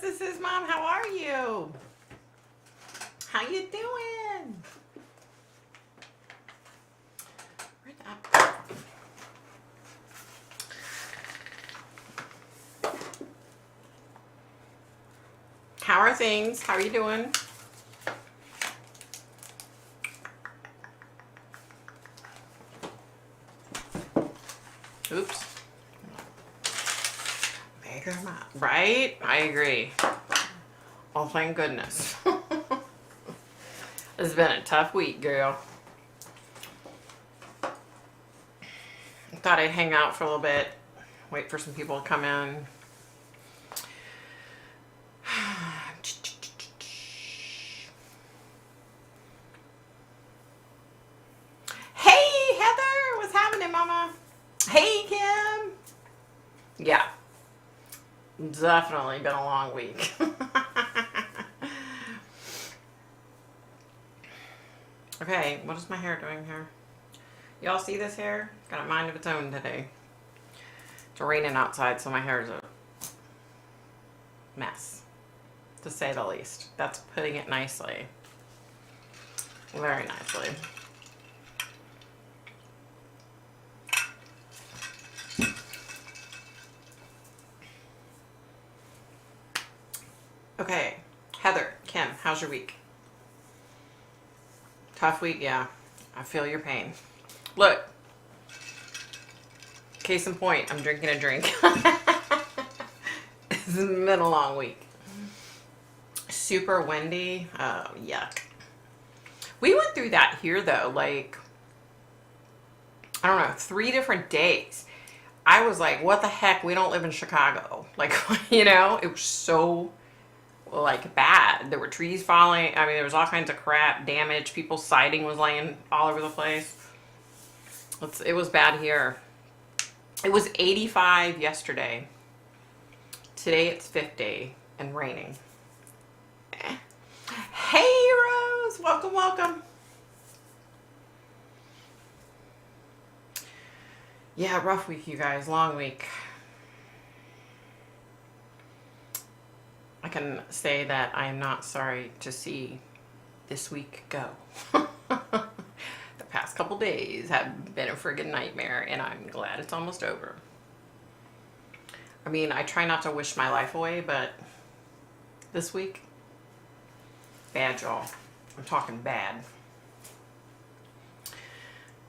This is Mom. How are you? How you doing? Where'd that go? How are things? How are you doing? Oops. Bigger mouth. Right? I agree. Oh, thank goodness. It's been a tough week, girl. I thought I'd hang out for a little bit, wait for some people to come in. Hey, Heather! What's happening, Mama? Hey, Kim! Yeah. Definitely been a long week. Okay, what is my hair doing here? Y'all see this hair? Got a mind of its own today. It's raining outside, so my hair is a mess, to say the least. That's putting it nicely. Very nicely. Okay, Heather, Kim, how's your week? Tough week, yeah. I feel your pain. Look, case in point, I'm drinking a drink. It's been a long week. Super windy. Oh, yuck. We went through that here, though, like, I don't know, 3 different days. I was like, what the heck? We don't live in Chicago. Like, you know, it was so, like, bad. There were trees falling. I mean, there was all kinds of crap, damage. People's siding was laying all over the place. It was bad here. It was 85 yesterday. Today it's 50 and raining. Hey, Rose. Welcome, welcome. Yeah, rough week, you guys. Long week. I can say that I am not sorry to see this week go. The past couple days have been a friggin' nightmare, and I'm glad it's almost over. I mean, I try not to wish my life away, but this week, bad, y'all. I'm talking bad.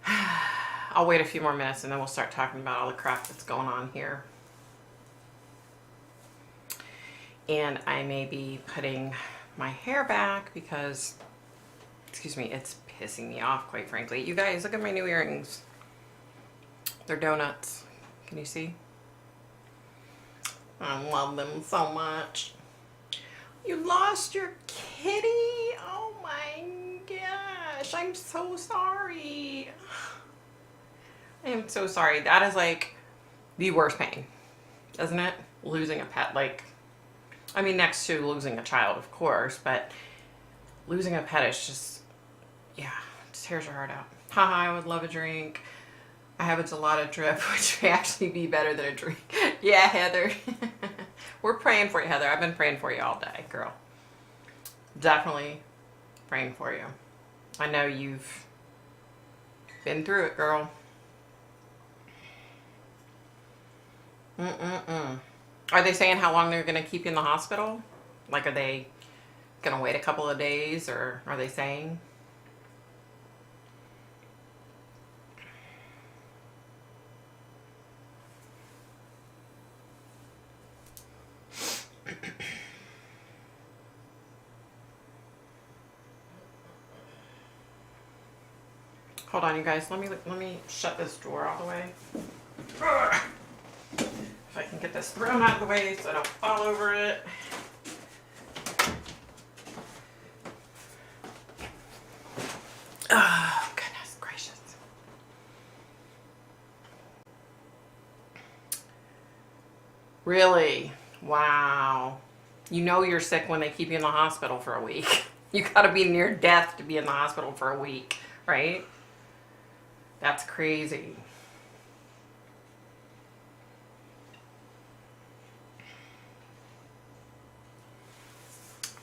I'll wait a few more minutes and then we'll start talking about all the crap that's going on here. And I may be putting my hair back because, excuse me, it's pissing me off, quite frankly. You guys, look at my new earrings. They're donuts. Can you see? I love them so much. You lost your kitty? Oh my gosh. I'm so sorry. I am so sorry. That is like the worst pain, isn't it? Losing a pet. Like, I mean, next to losing a child, of course, but losing a pet is just, yeah, it tears your heart out. Haha, I would love a drink. I have a gelato drip, which may actually be better than a drink. Yeah, Heather. We're praying for you, Heather. I've been praying for you all day, girl. Definitely praying for you. I know you've been through it, girl. Are they saying how long they're going to keep you in the hospital? Like, are they going to wait a couple of days, or are they saying? Hold on, you guys. Let me shut this door all the way. If I can get this thrown out of the way so I don't fall over it. Oh, goodness gracious. Really? Wow. You know you're sick when they keep you in the hospital for a week. You gotta be near death to be in the hospital for a week, right? That's crazy.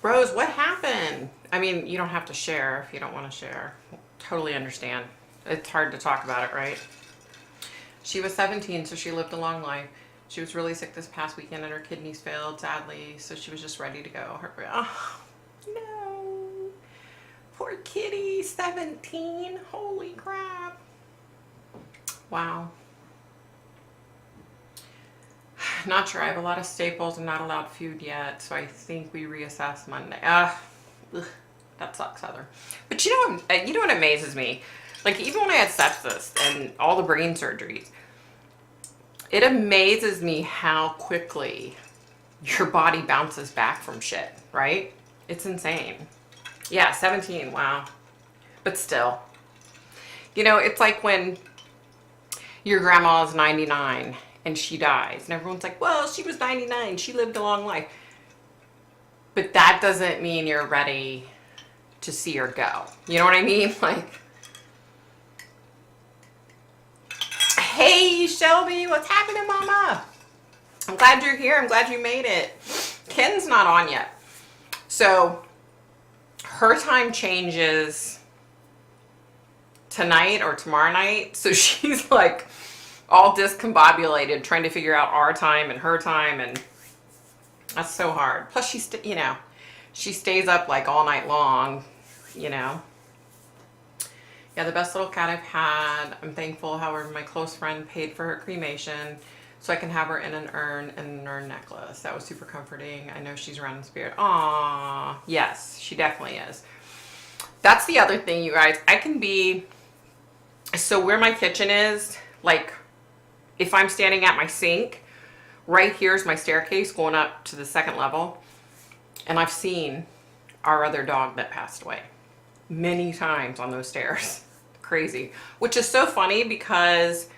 Rose, what happened? I mean, you don't have to share if you don't want to share. Totally understand. It's hard to talk about it, right? She was 17, so she lived a long life. She was really sick this past weekend and her kidneys failed, sadly, so she was just ready to go. Oh, no. Poor kitty, 17. Holy crap. Wow. Not sure. I have a lot of staples and not allowed food yet, so I think we reassess Monday. Ugh, that sucks, Heather. But you know what amazes me? Like, even when I had sepsis and all the brain surgeries, it amazes me how quickly your body bounces back from shit, right? It's insane. Yeah, 17, wow. But still. You know, it's like when your grandma is 99 and she dies, and everyone's like, well, she was 99, she lived a long life. But that doesn't mean you're ready to see her go. You know what I mean? Like, hey, Shelby, what's happening, mama? I'm glad you're here. I'm glad you made it. Ken's not on yet. So her time changes tonight or tomorrow night. So she's like all discombobulated trying to figure out our time and her time. And that's so hard. Plus she stays up like all night long, you know. Yeah, the best little cat I've had. I'm thankful, however, my close friend paid for her cremation so I can have her in an urn and an urn necklace. That was super comforting. I know she's around in spirit. Aww. Yes, she definitely is. That's the other thing, you guys. I can be... So where my kitchen is, like, if I'm standing at my sink, right here's my staircase going up to the second level. And I've seen our other dog that passed away many times on those stairs. Crazy. Which is so funny because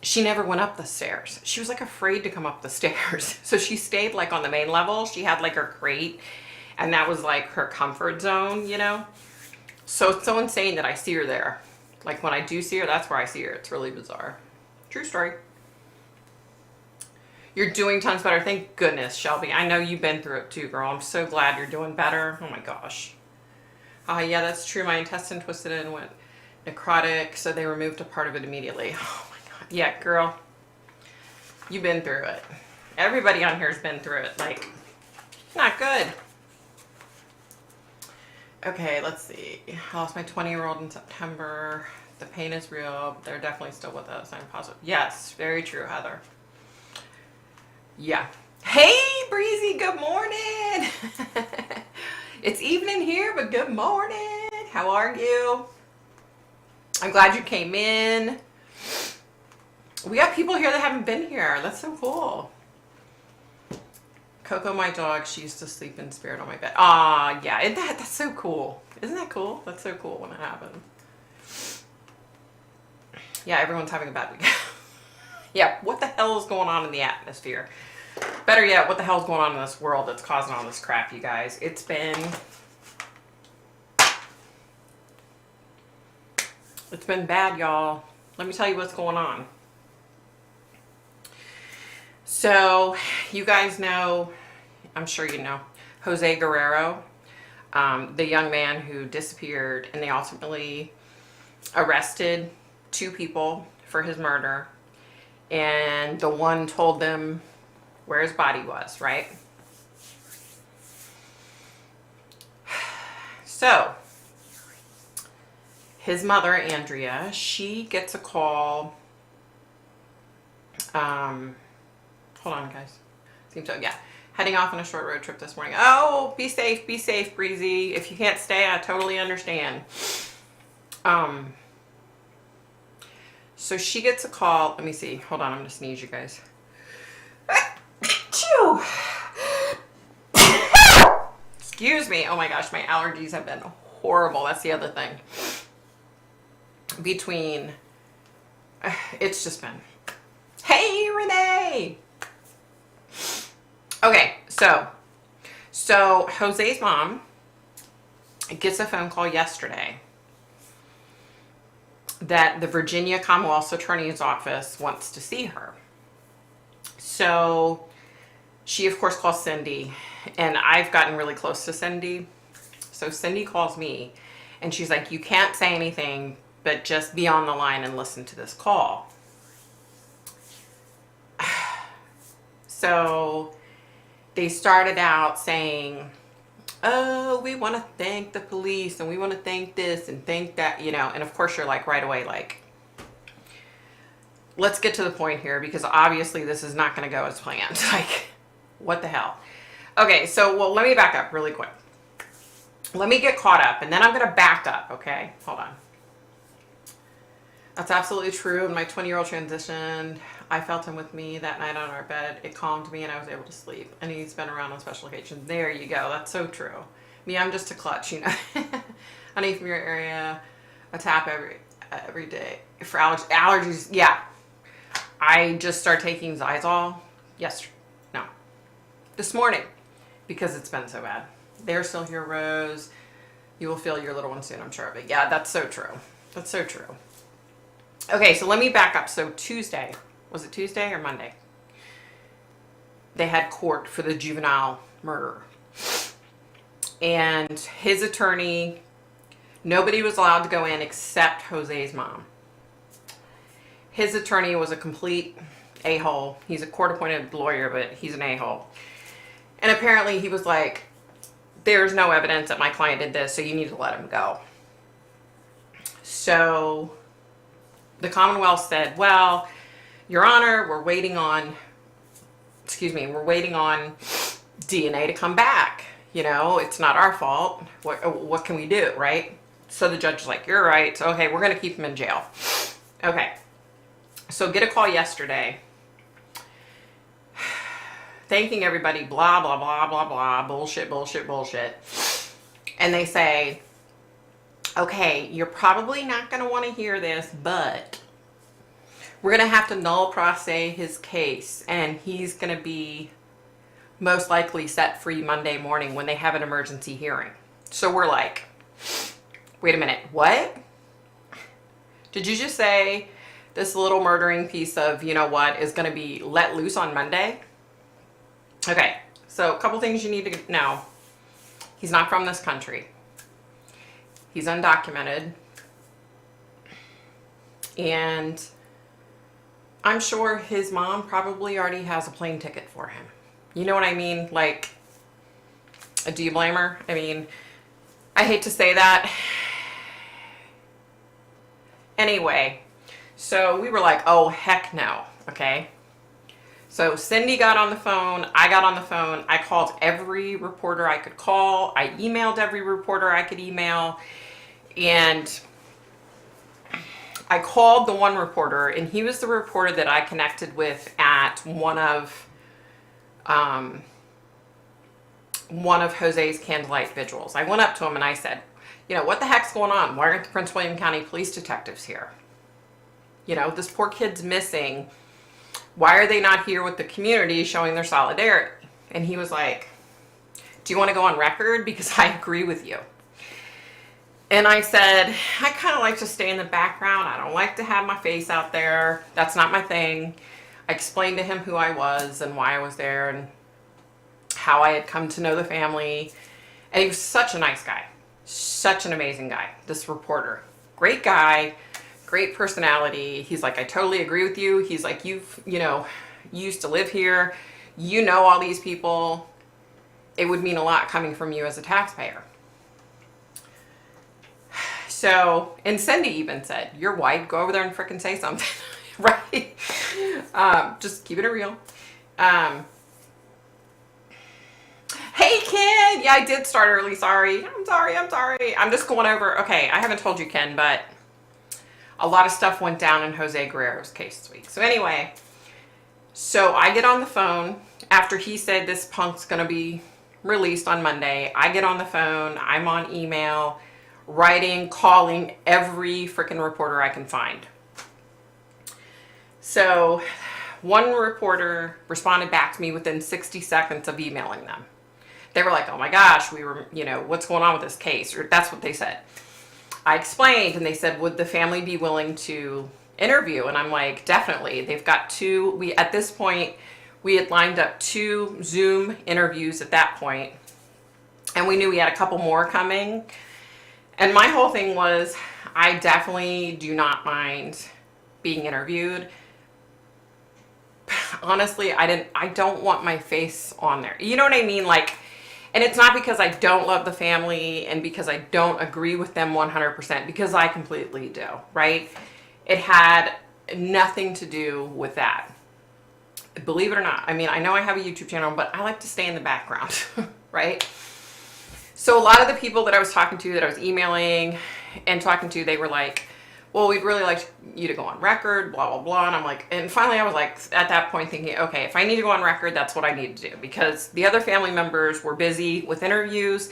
she never went up the stairs. She was like afraid to come up the stairs. So she stayed like on the main level. She had like her crate and that was like her comfort zone, you know? So it's so insane that I see her there. Like when I do see her, that's where I see her. It's really bizarre. True story. You're doing tons better. Thank goodness, Shelby. I know you've been through it too, girl. I'm so glad you're doing better. Oh my gosh. Yeah, that's true. My intestine twisted and went necrotic, so they removed a part of it immediately. Oh my God. Yeah, girl. You've been through it. Everybody on here has been through it. Like, not good. Okay, let's see. I lost my 20-year-old in September. The pain is real. They're definitely still with us. I'm positive. Yes, very true, Heather. Yeah. Hey, Breezy, good morning. It's evening here, but good morning. How are you? I'm glad you came in. We got people here that haven't been here. That's so cool. Coco, my dog, she used to sleep in spirit on my bed. Yeah, that's so cool. Isn't that cool? That's so cool when it happens. Yeah, everyone's having a bad week. Yeah, what the hell is going on in the atmosphere? Better yet, what the hell is going on in this world that's causing all this crap, you guys? It's been bad, y'all. Let me tell you what's going on. So, you guys know, I'm sure you know, Jose Guerrero, the young man who disappeared, and they ultimately arrested 2 people for his murder, and the one told them where his body was, right? So, his mother, Andrea, she gets a call. Hold on, guys. Seems so, yeah. Heading off on a short road trip this morning. Oh, be safe, Breezy. If you can't stay, I totally understand. So she gets a call. Let me see. Hold on, I'm gonna sneeze, you guys. Excuse me. Oh my gosh, my allergies have been horrible. That's the other thing. It's just been. Hey, Renee. Okay, so Jose's mom gets a phone call yesterday that the Virginia Commonwealth Attorney's Office wants to see her. So she, of course, calls Cindy and I've gotten really close to Cindy. So Cindy calls me and she's like, you can't say anything, but just be on the line and listen to this call. So they started out saying, oh, we want to thank the police and we want to thank this and thank that, you know, and of course you're like right away, like, let's get to the point here because obviously this is not going to go as planned. Like, what the hell? Okay, so, well, let me back up really quick. Let me get caught up and then I'm going to back up, okay? Hold on. That's absolutely true. In my 20-year-old transition, I felt him with me that night on our bed. It calmed me and I was able to sleep. And he's been around on special occasions. There you go. That's so true. Me, I'm just a clutch, you know. Honey from your area, a tap every day. For allergies, yeah. I just started taking Zysol this morning because it's been so bad. They're still here, Rose. You will feel your little one soon, I'm sure. But yeah, that's so true. That's so true. Okay, so let me back up. So Tuesday, was it Tuesday or Monday? They had court for the juvenile murder. And his attorney, nobody was allowed to go in except Jose's mom. His attorney was a complete a-hole. He's a court-appointed lawyer, but he's an a-hole. And apparently he was like, there's no evidence that my client did this, so you need to let him go. So the Commonwealth said, well, Your Honor, we're waiting on DNA to come back. You know, it's not our fault. What can we do, right? So the judge is like, you're right. So, okay, we're going to keep him in jail. Okay. So get a call yesterday. Thanking everybody, blah, blah, blah, blah, blah, bullshit, bullshit, bullshit. And they say, okay, you're probably not going to want to hear this, but we're going to have to null process his case, and he's going to be most likely set free Monday morning when they have an emergency hearing. So we're like, wait a minute, what? Did you just say this little murdering piece of, you know what, is going to be let loose on Monday? Okay, so a couple things you need to know. He's not from this country. He's undocumented. And I'm sure his mom probably already has a plane ticket for him. You know what I mean? Like, do you blame her? I mean, I hate to say that. Anyway, so we were like, oh, heck no, okay? So Cindy got on the phone, I got on the phone, I called every reporter I could call, I emailed every reporter I could email, and I called the one reporter, and he was the reporter that I connected with at one of Jose's candlelight vigils. I went up to him and I said, you know, what the heck's going on? Why aren't the Prince William County police detectives here? You know, this poor kid's missing. Why are they not here with the community showing their solidarity? And he was like, do you want to go on record? Because I agree with you. And I said, I kind of like to stay in the background. I don't like to have my face out there. That's not my thing. I explained to him who I was and why I was there and how I had come to know the family. And he was such a nice guy. Such an amazing guy, this reporter. Great guy. Great personality. He's like, I totally agree with you. He's like, you used to live here. You know all these people. It would mean a lot coming from you as a taxpayer. So, and Cindy even said, you're white, go over there and frickin' say something, right? Just keeping it real. Hey Ken, yeah, I did start early, sorry. I'm sorry. I'm just going over, okay, I haven't told you Ken, but a lot of stuff went down in Jose Guerrero's case this week. So anyway, so I get on the phone after he said this punk's gonna be released on Monday. I get on the phone, I'm on email, writing, calling every freaking reporter I can find. So one reporter responded back to me within 60 seconds of emailing them. They were like, oh my gosh, what's going on with this case? Or that's what they said. I explained and they said, would the family be willing to interview? And I'm like, definitely. They've got at this point, We had lined up 2 Zoom interviews at that point, and we knew we had a couple more coming. And my whole thing was, I definitely do not mind being interviewed. Honestly, I don't want my face on there. You know what I mean? Like, and it's not because I don't love the family and because I don't agree with them 100%, because I completely do, right? It had nothing to do with that. Believe it or not. I mean, I know I have a YouTube channel, but I like to stay in the background, right? So a lot of the people that I was talking to, that I was emailing and talking to, they were like, well, we'd really like you to go on record, blah, blah, blah. And I'm like, and finally I was like, at that point thinking, okay, if I need to go on record, that's what I need to do, because the other family members were busy with interviews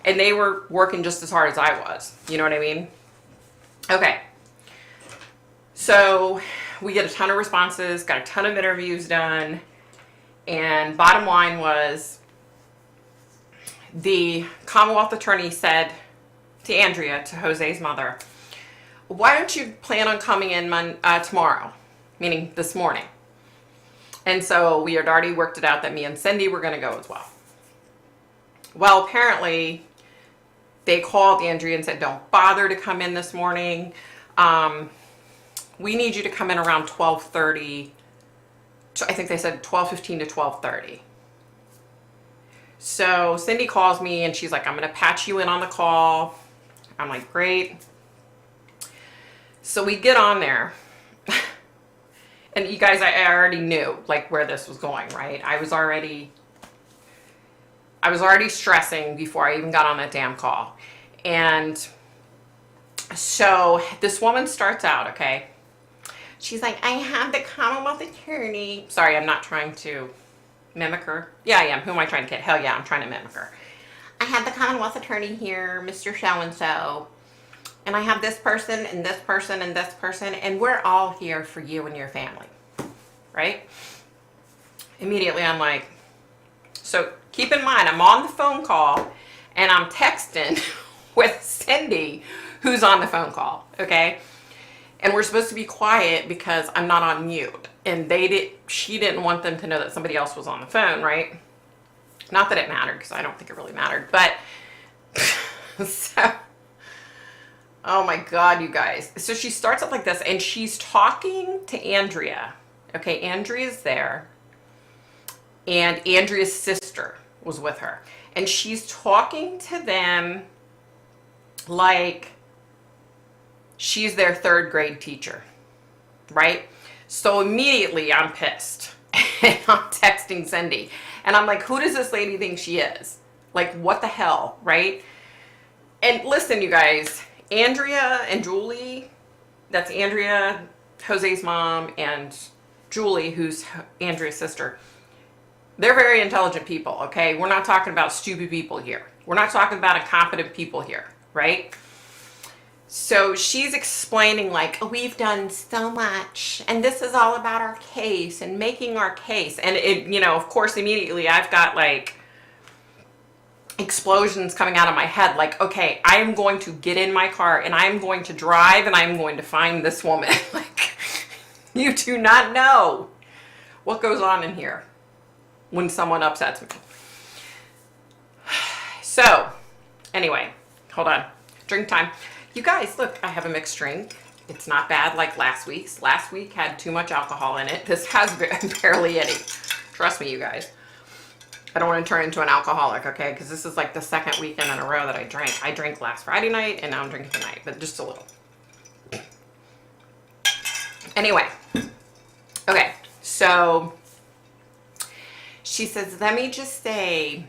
and they were working just as hard as I was. You know what I mean? Okay. So we get a ton of responses, got a ton of interviews done. And bottom line was, the Commonwealth attorney said to Andrea, to Jose's mother, why don't you plan on coming in tomorrow, meaning this morning? And so we had already worked it out that me and Cindy were going to go as well. Well, apparently they called Andrea and said, don't bother to come in this morning. We need you to come in around 12:30. I think they said 12:15 to 12:30. So Cindy calls me and she's like, I'm going to patch you in on the call. I'm like, great. So we get on there. And you guys, I already knew like where this was going, right? I was already stressing before I even got on that damn call. And so this woman starts out, okay? She's like, I have the Commonwealth attorney. Sorry, I'm not trying to mimic her. Yeah, I am. Who am I trying to kid? Hell yeah, I'm trying to mimic her. I have the Commonwealth attorney here, Mr. So-and-so. And I have this person and this person and this person. And we're all here for you and your family. Right? Immediately I'm like, so keep in mind, I'm on the phone call and I'm texting with Cindy, who's on the phone call. Okay? And we're supposed to be quiet because I'm not on mute. And she didn't want them to know that somebody else was on the phone, right? Not that it mattered, because I don't think it really mattered. But, so, oh my God, you guys. So she starts up like this, and she's talking to Andrea. Okay, Andrea's there. And Andrea's sister was with her. And she's talking to them like she's their 3rd grade teacher, right? So immediately I'm pissed and I'm texting Cindy and I'm like, who does this lady think she is? Like, what the hell, right? And listen, you guys, Andrea and Julie, that's Andrea, Jose's mom, and Julie, who's Andrea's sister. They're very intelligent people, okay? We're not talking about stupid people here. We're not talking about incompetent people here, right? So she's explaining like, oh, we've done so much and this is all about our case and making our case. And it, you know, of course, immediately I've got like explosions coming out of my head. Like, okay, I am going to get in my car and I'm going to drive and I'm going to find this woman. Like, you do not know what goes on in here when someone upsets me. So anyway, hold on, drink time. You guys, look, I have a mixed drink. It's not bad like last week's. Last week had too much alcohol in it. This has barely any. Trust me, you guys. I don't want to turn into an alcoholic, okay? Because this is like the 2nd weekend in a row that I drank. I drank last Friday night, and now I'm drinking tonight, but just a little. Anyway. Okay, so she says, let me just say,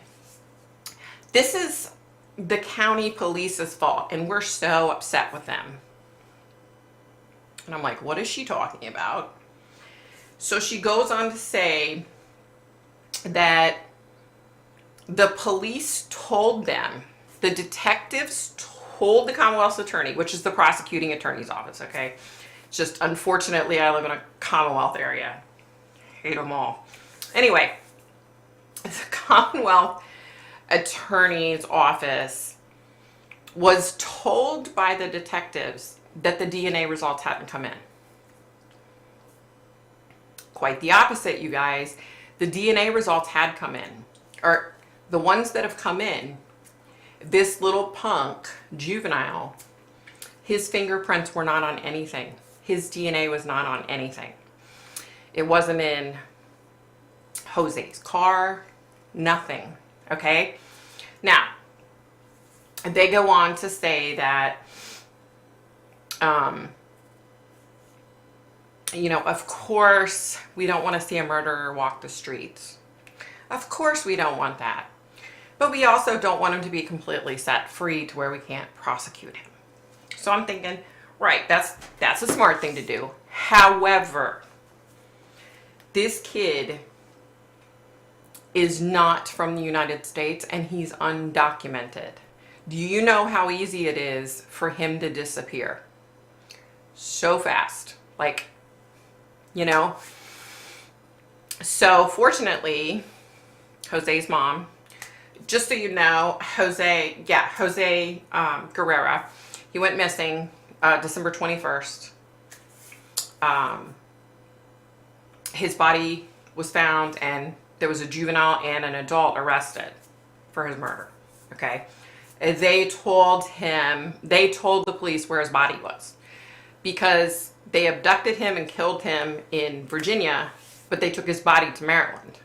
this is the county police's fault, and we're so upset with them. And I'm like, what is she talking about? So she goes on to say that the police told them, the detectives told the Commonwealth's attorney, which is the prosecuting attorney's office, okay? It's just, unfortunately, I live in a Commonwealth area. Hate them all. Anyway, the Commonwealth attorney's office was told by the detectives that the DNA results hadn't come in. Quite the opposite, you guys. The DNA results had come in, or the ones that have come in, this little punk juvenile, his fingerprints were not on anything. His DNA was not on anything. It wasn't in Jose's car, nothing. Okay? Now, they go on to say that, you know, of course, we don't want to see a murderer walk the streets. Of course, we don't want that. But we also don't want him to be completely set free to where we can't prosecute him. So I'm thinking, right, that's a smart thing to do. However, this kid is not from the United States and he's undocumented. Do you know how easy it is for him to disappear? So fast. Like, you know? So fortunately, Jose's mom, just so you know, Jose Guerrera, he went missing December 21st. His body was found and there was a juvenile and an adult arrested for his murder. Okay. They told the police where his body was because they abducted him and killed him in Virginia, but they took his body to Maryland.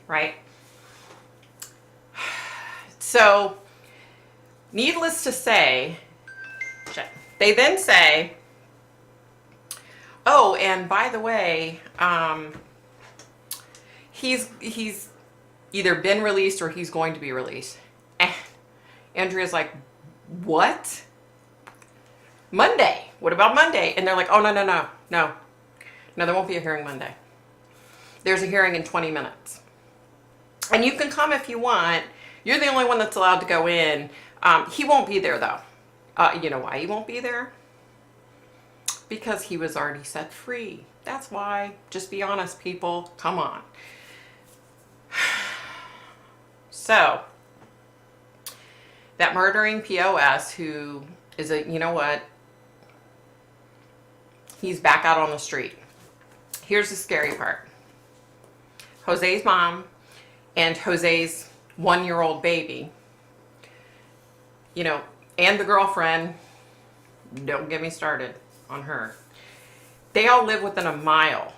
Right. So, needless to say, they then say, oh, and by the way, he's either been released or he's going to be released. And Andrea's like, what? Monday. What about Monday? And they're like, oh, no, there won't be a hearing Monday. There's a hearing in 20 minutes. And you can come if you want. You're the only one that's allowed to go in. He won't be there, though. You know why he won't be there? Because he was already set free. That's why. Just be honest, people. Come on. So, that murdering POS who is a, you know what? He's back out on the street. Here's the scary part. Jose's mom and Jose's 1-year-old baby, you know, and the girlfriend, don't get me started on her. They all live within a mile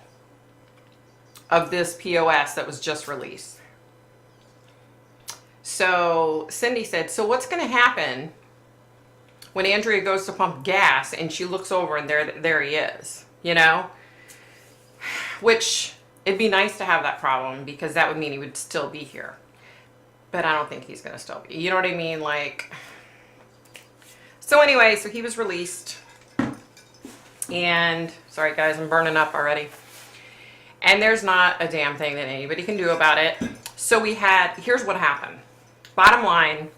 of this POS that was just released. So Cindy said, so what's going to happen when Andrea goes to pump gas and she looks over and there he is, you know? Which, it'd be nice to have that problem because that would mean he would still be here. But I don't think he's going to still be. You know what I mean? Like, so anyway, so he was released. And, sorry guys, I'm burning up already. And there's not a damn thing that anybody can do about it. So here's what happened. Bottom line,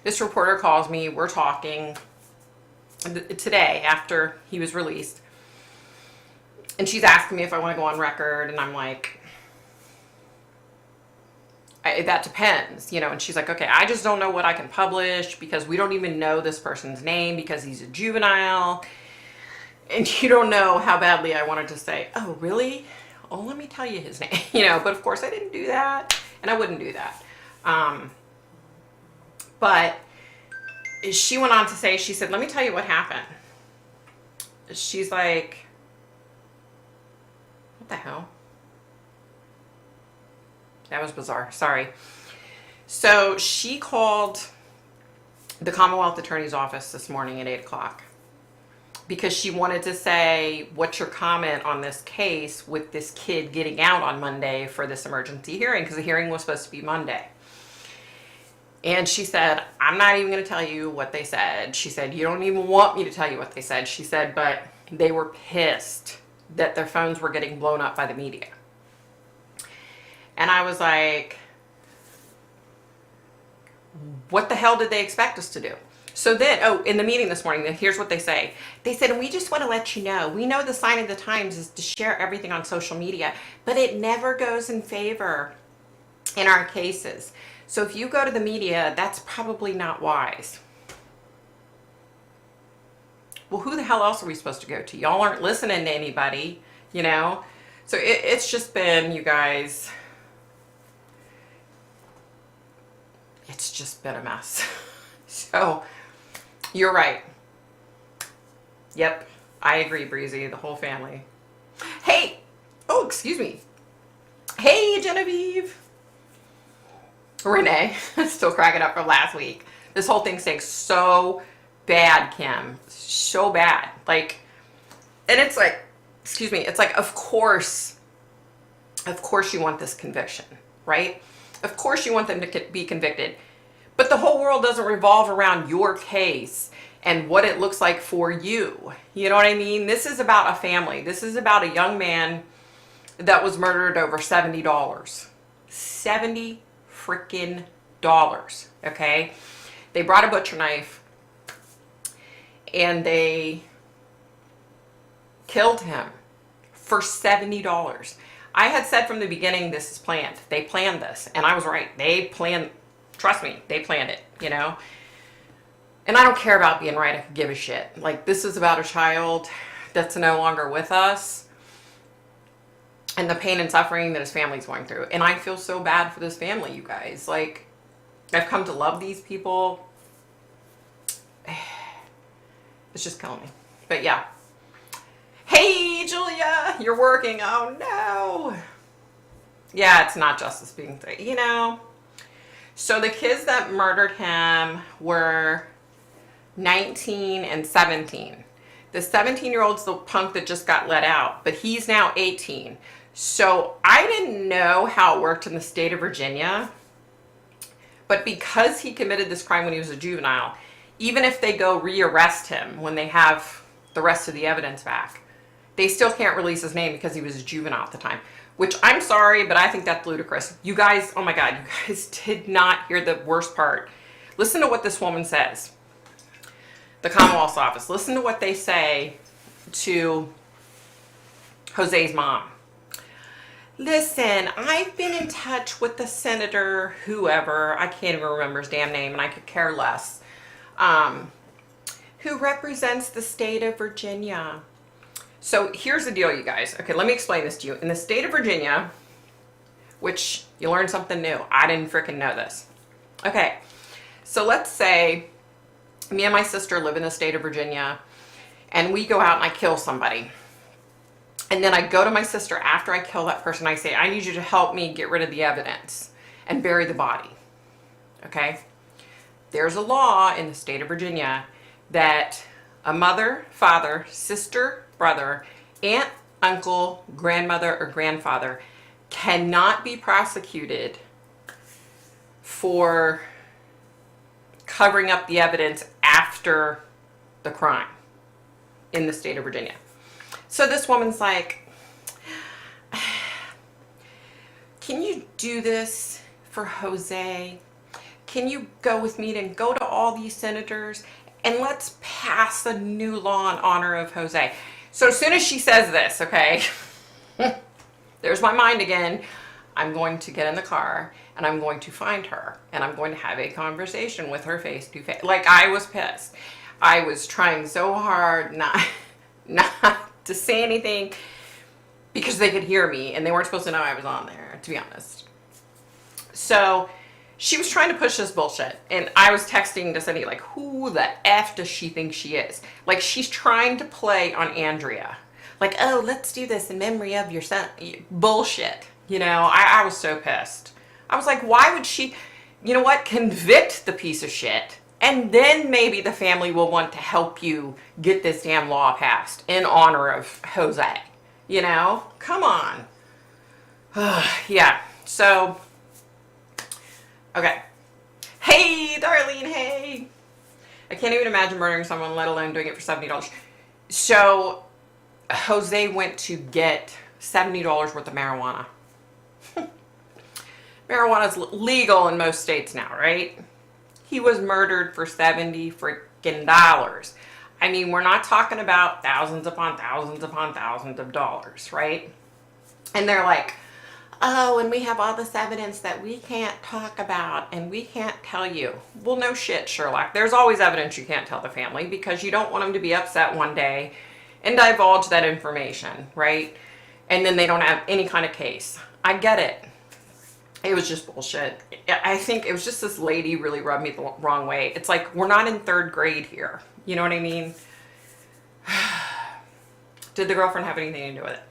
this reporter calls me. We're talking today after he was released. And she's asking me if I want to go on record. And I'm like, that depends, you know. And she's like, okay, I just don't know what I can publish because we don't even know this person's name because he's a juvenile. And you don't know how badly I wanted to say, oh, really? Oh, let me tell you his name, you know. But of course I didn't do that. And I wouldn't do that. But she went on to say, she said, let me tell you what happened. She's like, what the hell? That was bizarre. Sorry. So she called the Commonwealth Attorney's Office this morning at 8 o'clock because she wanted to say, what's your comment on this case with this kid getting out on Monday for this emergency hearing? Because the hearing was supposed to be Monday. And she said, I'm not even going to tell you what they said. She said, you don't even want me to tell you what they said. She said, but they were pissed that their phones were getting blown up by the media. And I was like, what the hell did they expect us to do? So then, in the meeting this morning, here's what they say. They said, and we just want to let you know, we know the sign of the times is to share everything on social media, but it never goes in favor in our cases. So if you go to the media, that's probably not wise. Well, who the hell else are we supposed to go to? Y'all aren't listening to anybody, you know? So it's just been, you guys, it's just been a mess. So you're right. Yep, I agree, Breezy, the whole family. Hey, oh, excuse me. Hey, Genevieve. Renee, still cracking up from last week. This whole thing stinks so bad, Kim. So bad. Like, and it's like, excuse me, it's like, of course you want this conviction, right? Of course you want them to be convicted. But the whole world doesn't revolve around your case and what it looks like for you. You know what I mean? This is about a family. This is about a young man that was murdered over $70. $70 freaking dollars, okay? They brought a butcher knife and they killed him for $70. I had said from the beginning, this is planned. They planned this, and I was right. They planned, trust me, they planned it, you know? And I don't care about being right. I could give a shit. Like, this is about a child that's no longer with us and the pain and suffering that his family's going through. And I feel so bad for this family, you guys. Like, I've come to love these people. It's just killing me. But yeah. Hey, Julia, you're working. Oh, no. Yeah, it's not justice being, you know. So the kids that murdered him were 19 and 17. The 17-year-old's the punk that just got let out, but he's now 18. So I didn't know how it worked in the state of Virginia, but because he committed this crime when he was a juvenile, even if they go re-arrest him when they have the rest of the evidence back, they still can't release his name because he was a juvenile at the time, which I'm sorry, but I think that's ludicrous. You guys, oh my God, you guys did not hear the worst part. Listen to what this woman says. The Commonwealth's office. Listen to what they say to Jose's mom. Listen, I've been in touch with the senator, whoever, I can't even remember his damn name and I could care less, who represents the state of Virginia. So here's the deal, you guys. Okay, let me explain this to you. In the state of Virginia, which you learned something new. I didn't freaking know this. Okay, so let's say me and my sister live in the state of Virginia and we go out and I kill somebody. And then I go to my sister after I kill that person. I say, I need you to help me get rid of the evidence and bury the body. Okay? There's a law in the state of Virginia that a mother, father, sister, brother, aunt, uncle, grandmother, or grandfather cannot be prosecuted for covering up the evidence after the crime in the state of Virginia. So this woman's like, can you do this for Jose? Can you go with me and go to all these senators and let's pass a new law in honor of Jose? So as soon as she says this, okay, there's my mind again. I'm going to get in the car and I'm going to find her and I'm going to have a conversation with her face to face. Like, I was pissed. I was trying so hard not to say anything because they could hear me and they weren't supposed to know I was on there, to be honest. So she was trying to push this bullshit and I was texting to Cindy like, who the F does she think she is? Like, she's trying to play on Andrea. Like, oh, let's do this in memory of your son. Bullshit. You know, I was so pissed. I was like, why would she, you know what, convict the piece of shit and then maybe the family will want to help you get this damn law passed in honor of Jose. You know, come on. Yeah, so, okay. Hey, Darlene, hey. I can't even imagine murdering someone, let alone doing it for $70. So, Jose went to get $70 worth of marijuana. Marijuana is legal in most states now, right? He was murdered for $70 freaking dollars. I mean, we're not talking about thousands upon thousands upon thousands of dollars, right? And they're like, oh, and we have all this evidence that we can't talk about and we can't tell you. Well, no shit, Sherlock. There's always evidence you can't tell the family because you don't want them to be upset one day and divulge that information, right? and then they don't have any kind of case. I get it. It was just bullshit. I think it was just this lady really rubbed me the wrong way. It's like, we're not in third grade here. You know what I mean? Did the girlfriend have anything to do with it?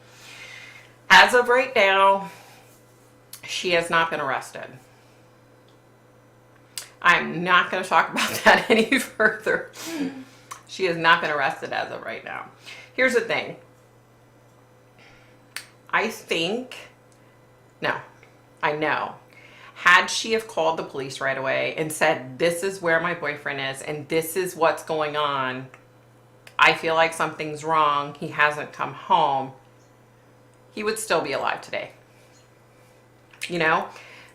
As of right now, she has not been arrested. I'm not going to talk about that any further. She has not been arrested as of right now. Here's the thing. I know. Had she have called the police right away and said, this is where my boyfriend is and this is what's going on, I feel like something's wrong, he hasn't come home, he would still be alive today. You know?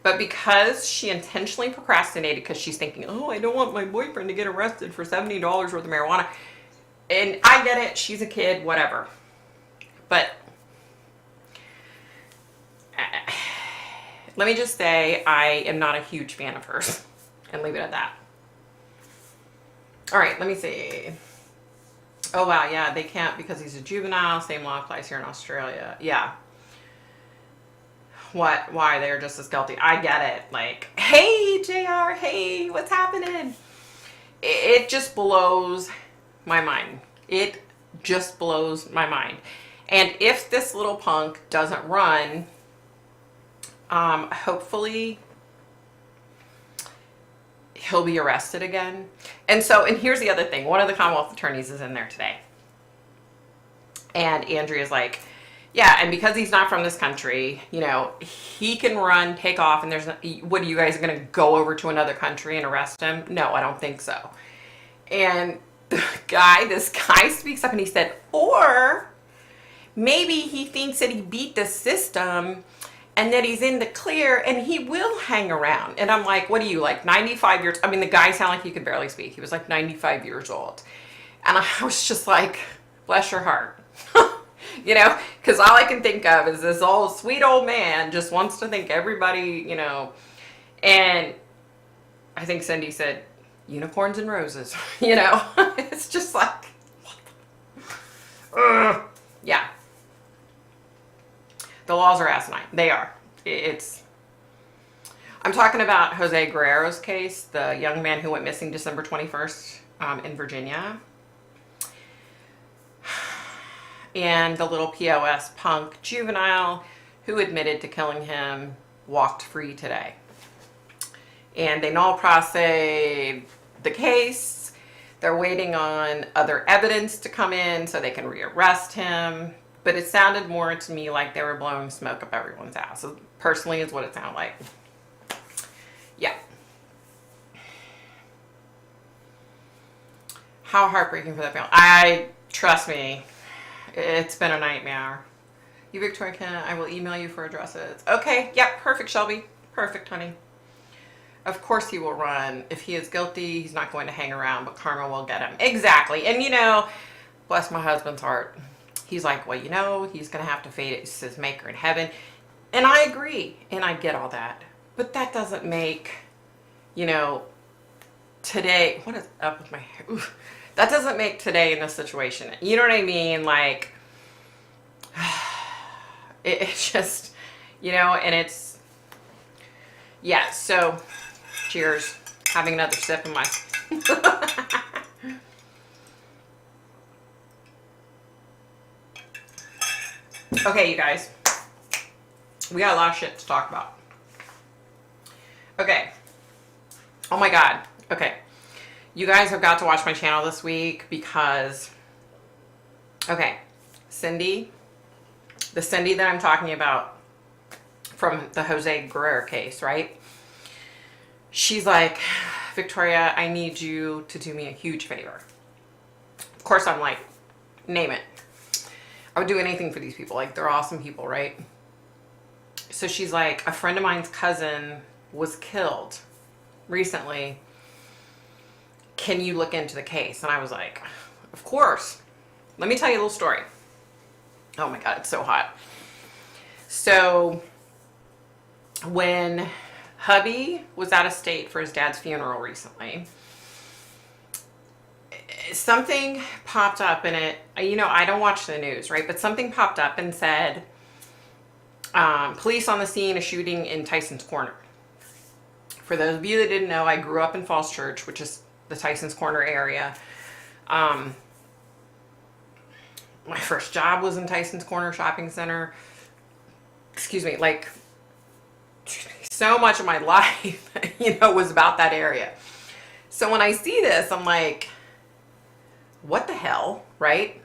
But because she intentionally procrastinated because she's thinking, oh, I don't want my boyfriend to get arrested for $70 worth of marijuana. And I get it, she's a kid, whatever. But let me just say, I am not a huge fan of hers and leave it at that. All right, let me see. Oh, wow, yeah, they can't because he's a juvenile. Same law applies here in Australia. Yeah. What? Why? They're just as guilty. I get it. Like, hey, JR, hey, what's happening? It just blows my mind. It just blows my mind. And if this little punk doesn't run, hopefully he'll be arrested again. And here's the other thing. One of the Commonwealth attorneys is in there today. And Andrea's like, yeah, and because he's not from this country, you know, he can run, take off, and there's no, what, are you guys going to go over to another country and arrest him? No, I don't think so. And this guy speaks up and he said, or maybe he thinks that he beat the system and that he's in the clear and he will hang around. And I'm like, what are you, like 95 years? I mean, the guy sounded like he could barely speak. He was like 95 years old. And I was just like, bless your heart. You know, because all I can think of is this old sweet old man just wants to think everybody, you know. And I think Cindy said, unicorns and roses, you know. It's just like, yeah. The laws are asinine. They are. I'm talking about Jose Guerrero's case, the young man who went missing December 21st in Virginia. And the little POS punk juvenile who admitted to killing him walked free today. And they null prosse the case. They're waiting on other evidence to come in so they can rearrest him. But it sounded more to me like they were blowing smoke up everyone's ass. So personally is what it sounded like. Yeah. How heartbreaking for that family. Trust me, it's been a nightmare. You, Victoria, I will email you for addresses. Okay, yep, perfect, Shelby. Perfect, honey. Of course he will run. If he is guilty, he's not going to hang around, but karma will get him. Exactly. And you know, bless my husband's heart. He's like, well, you know, he's going to have to face his maker in heaven. And I agree. And I get all that. But that doesn't make, you know, today, what is up with my hair? Oof. That doesn't make today in this situation. You know what I mean? Like, it's just, you know, and it's, yeah. So, cheers. Having another sip of my, okay, you guys. We got a lot of shit to talk about. Okay. Oh my God. Okay. You guys have got to watch my channel this week because, okay, Cindy, the Cindy that I'm talking about from the Jose Guerrero case, right? She's like, Victoria, I need you to do me a huge favor. Of course, I'm like, name it. I would do anything for these people. Like, they're awesome people, right? So she's like, a friend of mine's cousin was killed recently. Can you look into the case? And I was like, of course. Let me tell you a little story. Oh my God, it's so hot. So when hubby was out of state for his dad's funeral recently, something popped up in it. You know, I don't watch the news, right? But something popped up and said, Police on the scene, a shooting in Tyson's Corner. For those of you that didn't know, I grew up in Falls Church, which is the Tyson's Corner area. My first job was in Tyson's Corner Shopping Center. Excuse me, like so much of my life, was about that area. So when I see this, I'm like, what the hell, right?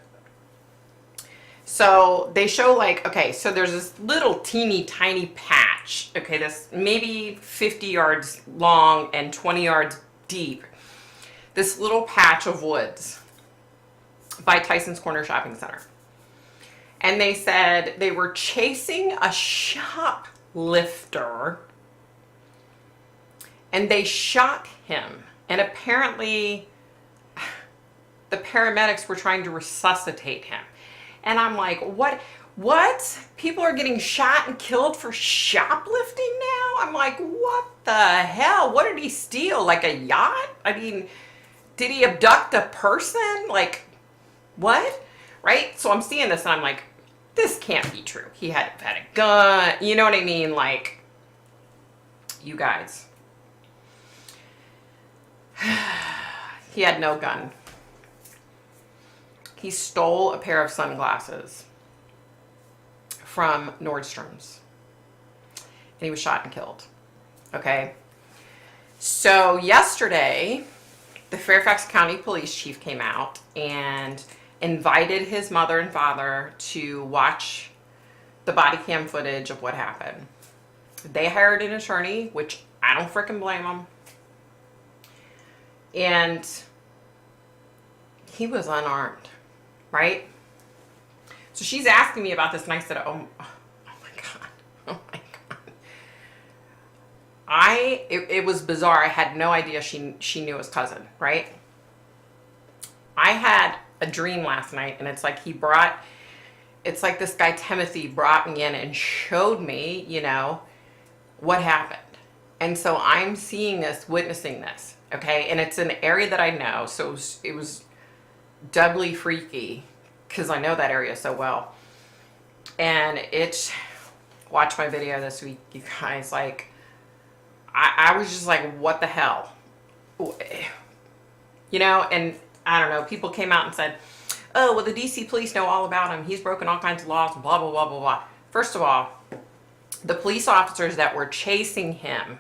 So they show like, okay, so there's this little teeny tiny patch, okay, this maybe 50 yards long and 20 yards deep. This little patch of woods by Tyson's Corner Shopping Center. And they said they were chasing a shoplifter and they shot him. And apparently the paramedics were trying to resuscitate him. And I'm like, what? People are getting shot and killed for shoplifting now? I'm like, what the hell? What did he steal? Like a yacht? I mean, did he abduct a person? Like, what? Right? So I'm seeing this and I'm like, this can't be true. He had a gun. You know what I mean? Like, you guys. He had no gun. He stole a pair of sunglasses from Nordstrom's. And he was shot and killed. Okay? So yesterday, the Fairfax County Police Chief came out and invited his mother and father to watch the body cam footage of what happened. They hired an attorney, which I don't frickin' blame them. And he was unarmed, right? So she's asking me about this, and I said, oh my God, oh my God. It was bizarre. I had no idea she knew his cousin, right? I had a dream last night, and it's like it's like this guy Timothy brought me in and showed me, what happened. And so I'm seeing this, witnessing this, okay? And it's an area that I know, so it was doubly freaky because I know that area so well. And watch my video this week, you guys. Like, I was just like, what the hell? And I don't know, people came out and said, oh, well, the DC police know all about him. He's broken all kinds of laws, blah, blah, blah, blah, blah. First of all, the police officers that were chasing him,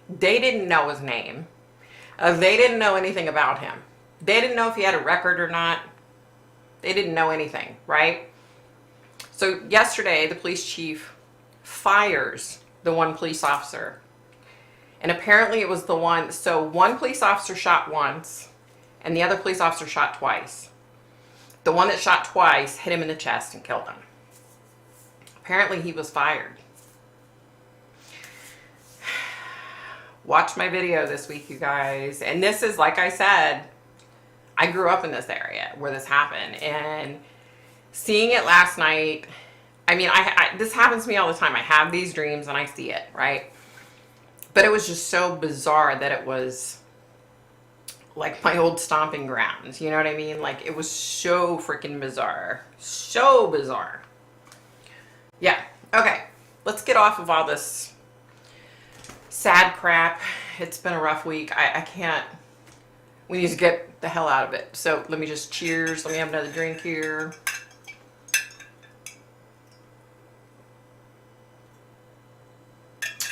they didn't know his name. They didn't know anything about him. They didn't know if he had a record or not. They didn't know anything, right? So yesterday, the police chief fires the one police officer. And apparently it was so one police officer shot once, and the other police officer shot twice. The one that shot twice hit him in the chest and killed him. Apparently he was fired. Watch my video this week, you guys. And this is, like I said, I grew up in this area where this happened. And seeing it last night, I mean, this happens to me all the time. I have these dreams and I see it, right? But it was just so bizarre that it was like my old stomping grounds. You know what I mean? Like, it was so freaking bizarre. So bizarre. Yeah. Okay. Let's get off of all this sad crap. It's been a rough week. I can't. We need to get the hell out of it. So let me just cheers. Let me have another drink here.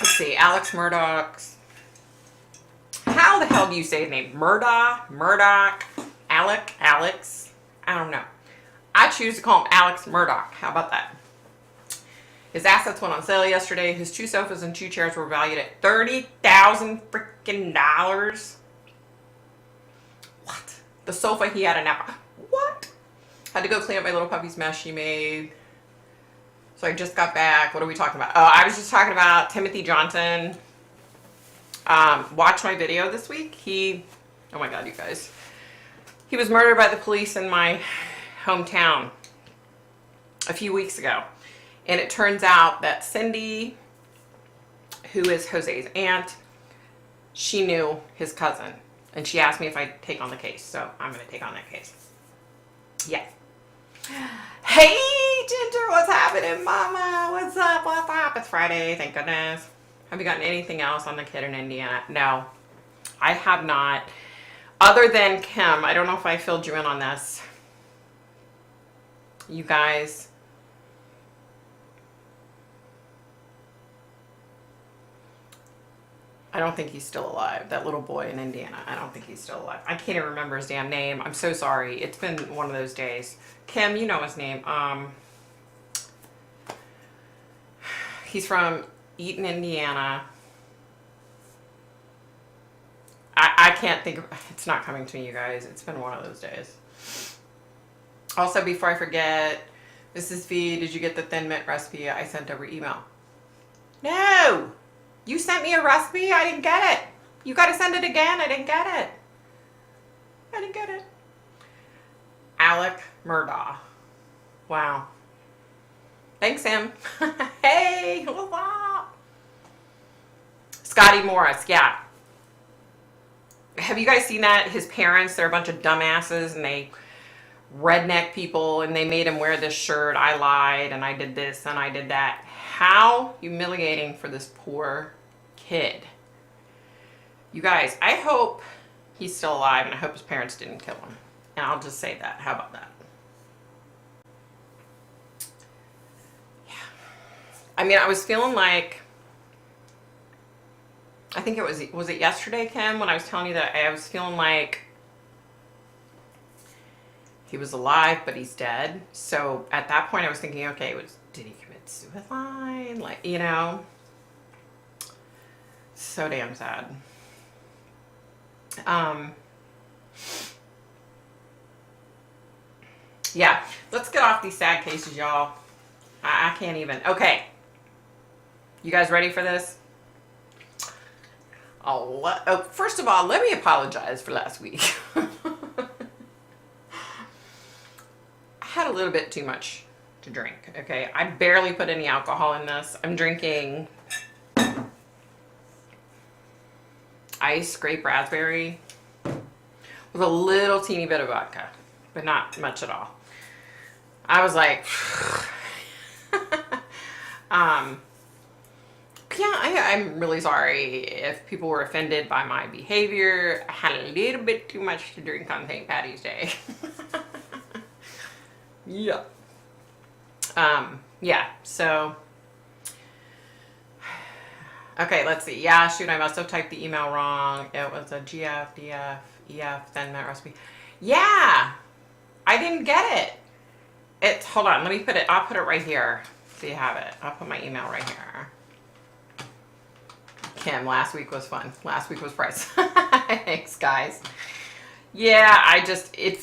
Let's see. Alex Murdoch's. How the hell do you say his name? Murdoch, Alex? I don't know. I choose to call him Alex Murdoch. How about that? His assets went on sale yesterday. His 2 sofas and 2 chairs were valued at $30,000 freaking dollars. What? The sofa he had a nap. What? Had to go clean up my little puppy's mess she made. So I just got back. What are we talking about? Oh, I was just talking about Timothy Johnson. Watch my video this week. Oh my God, you guys. He was murdered by the police in my hometown a few weeks ago. And it turns out that Cindy, who is Jose's aunt, she knew his cousin. And she asked me if I'd take on the case. So I'm going to take on that case. Yeah. Hey, Ginger, what's happening, Mama? What's up? What's up? It's Friday, thank goodness. Have you gotten anything else on the kid in Indiana? No, I have not. Other than Kim, I don't know if I filled you in on this. You guys, I don't think he's still alive. That little boy in Indiana, I don't think he's still alive. I can't even remember his damn name. I'm so sorry. It's been one of those days. Kim, you know his name. He's from Eaton, Indiana. I can't think of, it's not coming to me, you guys. It's been one of those days. Also, before I forget, Mrs. V, did you get the Thin Mint recipe I sent over email? No! You sent me a recipe? I didn't get it. You got to send it again. I didn't get it. I didn't get it. Alec Murdaugh. Wow. Thanks, Sam. Hey, what's up? Scotty Morris, yeah. Have you guys seen that? His parents, they're a bunch of dumbasses, and they redneck people, and they made him wear this shirt. I lied, and I did this, and I did that. How humiliating for this poor kid. You guys, I hope he's still alive, and I hope his parents didn't kill him. And I'll just say that. How about that? Yeah. I mean, I was feeling like, I think it was it yesterday, Kim, when I was telling you that I was feeling like he was alive, but he's dead. So at that point, I was thinking, okay, did he commit suicide? Like, you know, so damn sad. Yeah, let's get off these sad cases, y'all. I can't even. Okay, you guys ready for this? Oh, first of all, let me apologize for last week. I had a little bit too much to drink, okay? I barely put any alcohol in this. I'm drinking iced grape raspberry with a little teeny bit of vodka, but not much at all. I was like, yeah, I'm really sorry if people were offended by my behavior. I had a little bit too much to drink on St. Patty's Day. Yeah. Yeah, so, okay, let's see. Yeah, shoot, I must have typed the email wrong. It was a GF, DF, EF, Thin Mint recipe. Yeah, I didn't get it. Hold on, let me put it, I'll put it right here so you have it. I'll put my email right here. Kim, last week was fun. Last week was priceless. Thanks, guys. Yeah, it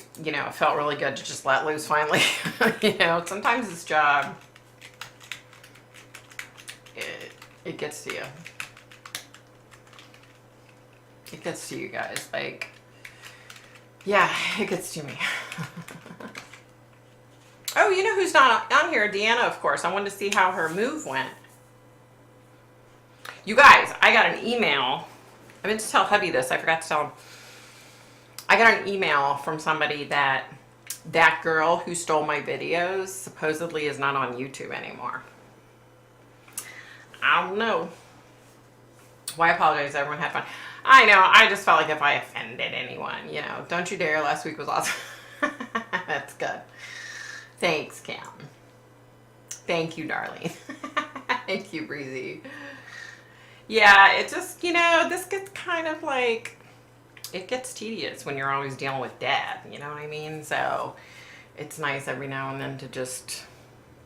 felt really good to just let loose finally. Sometimes this job, it gets to you. It gets to you guys. Like, yeah, it gets to me. Oh, you know who's not on here? Deanna, of course. I wanted to see how her move went. You guys, I got an email. I meant to tell hubby this. I forgot to tell him. I got an email from somebody that girl who stole my videos supposedly is not on YouTube anymore. I don't know. Well, I apologize. Everyone had fun. I know. I just felt like if I offended anyone, don't you dare. Last week was awesome. That's good. Thanks, Cam. Thank you, darling. Thank you, Breezy. Yeah, it just, this gets kind of like, it gets tedious when you're always dealing with dad, you know what I mean? So it's nice every now and then to just,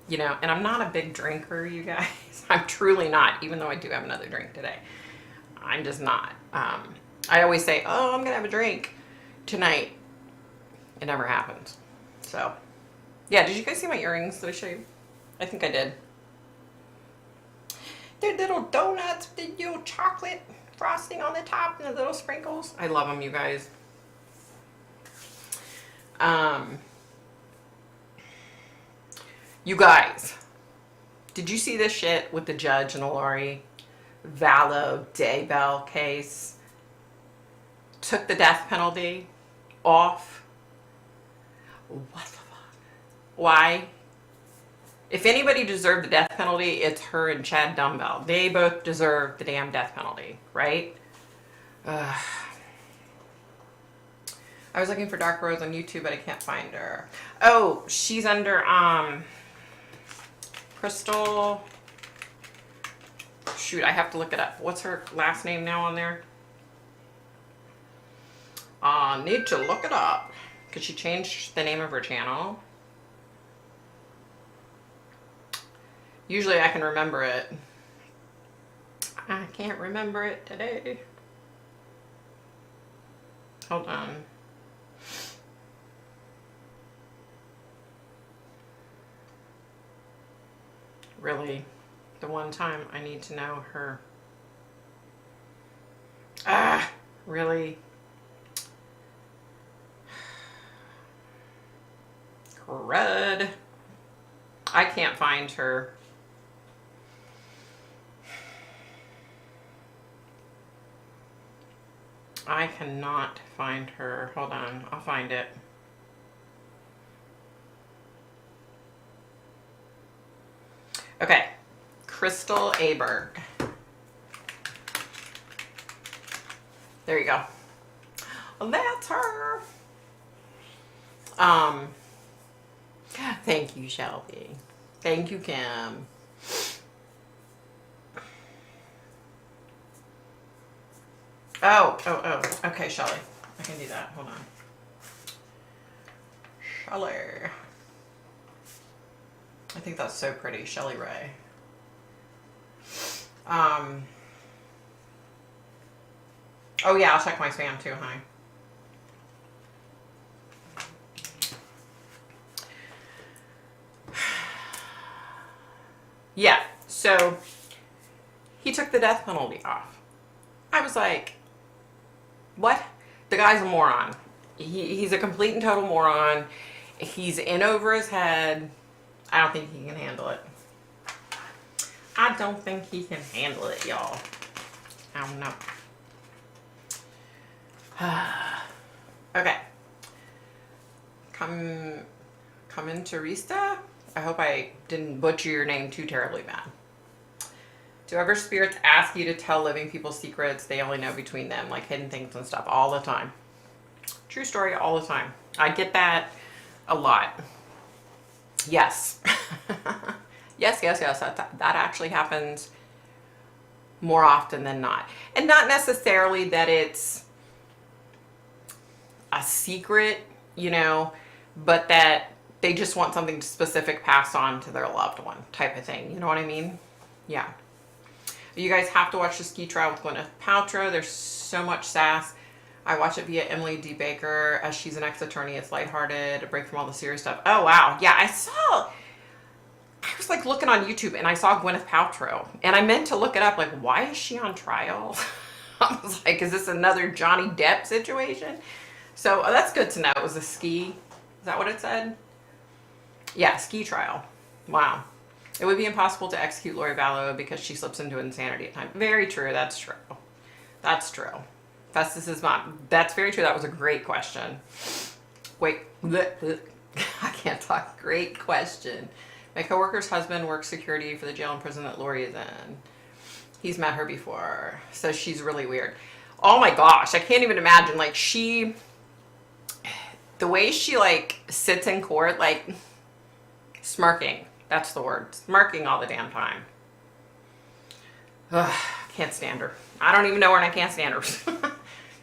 and I'm not a big drinker, you guys. I'm truly not, even though I do have another drink today. I'm just not. I always say, oh, I'm going to have a drink tonight. It never happens. So, yeah, did you guys see my earrings that I showed you? I think I did. They're little donuts with the little chocolate frosting on the top and the little sprinkles. I love them, you guys. You guys, did you see this shit with the judge in the Lori Vallow Daybell case? Took the death penalty off. What the fuck? Why? If anybody deserved the death penalty, it's her and Chad Dumbbell. They both deserve the damn death penalty, right? Ugh. I was looking for Dark Rose on YouTube, but I can't find her. Oh, she's under Crystal. Shoot, I have to look it up. What's her last name now on there? Need to look it up because she changed the name of her channel. Usually I can remember it. I can't remember it today. Hold on. Really, the one time I need to know her. Really? Crud. I can't find her. I cannot find her. Hold on, I'll find it. Okay, Crystal Aberg. There you go. Well, that's her. Thank you, Shelby. Thank you, Kim. Oh. Okay, Shelly. I can do that. Hold on. Shelly. I think that's so pretty. Shelly Ray. Oh yeah, I'll check my spam too, honey. Yeah, so he took the death penalty off. I was like, what? The guy's a moron. He's a complete and total moron. He's in over his head. I don't think he can handle it. I don't think he can handle it, y'all. I don't know. Okay. Come in, Teresa. I hope I didn't butcher your name too terribly bad. Do ever spirits ask you to tell living people secrets they only know between them, like hidden things and stuff, all the time? True story, all the time. I get that a lot. Yes. Yes. That actually happens more often than not. And not necessarily that it's a secret, you know, but that they just want something specific passed on to their loved one type of thing. You know what I mean? Yeah. You guys have to watch the ski trial with Gwyneth Paltrow. There's so much sass. I watch it via Emily D. Baker. As she's an ex-attorney, it's lighthearted, a break from all the serious stuff. Oh, wow. Yeah, I was like looking on YouTube and I saw Gwyneth Paltrow. And I meant to look it up, like, why is she on trial? I was like, is this another Johnny Depp situation? So that's good to know. It was a ski. Is that what it said? Yeah, ski trial. Wow. It would be impossible to execute Lori Vallow because she slips into insanity at times. Very true. That's true. That's true. Festus's mom. That's very true. That was a great question. Wait. I can't talk. Great question. My coworker's husband works security for the jail and prison that Lori is in. He's met her before. So she's really weird. Oh my gosh. I can't even imagine. Like the way she like sits in court, like smirking. That's the word. Smirking all the damn time. Ugh, can't stand her. I don't even know her and I can't stand her.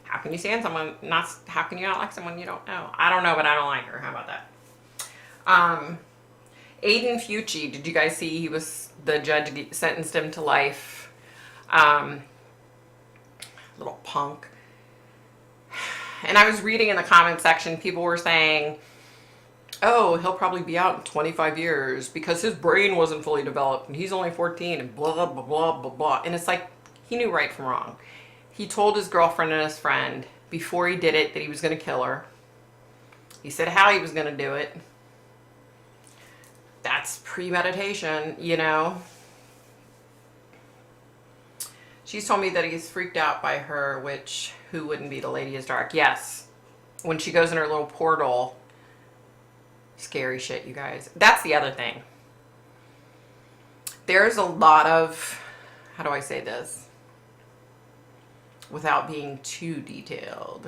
How can you stand someone how can you not like someone you don't know? I don't know, but I don't like her. How about that? Aiden Fucci, did you guys see the judge sentenced him to life? Little punk. And I was reading in the comment section, people were saying, oh, he'll probably be out in 25 years because his brain wasn't fully developed and he's only 14 and blah, blah, blah, blah, blah. And it's like, he knew right from wrong. He told his girlfriend and his friend before he did it that he was going to kill her. He said how he was going to do it. That's premeditation, you know. She's told me that he's freaked out by her, which, who wouldn't be? The lady is dark. Yes. When she goes in her little portal, he's scary shit, you guys. That's the other thing. There's a lot of, how do I say this without being too detailed?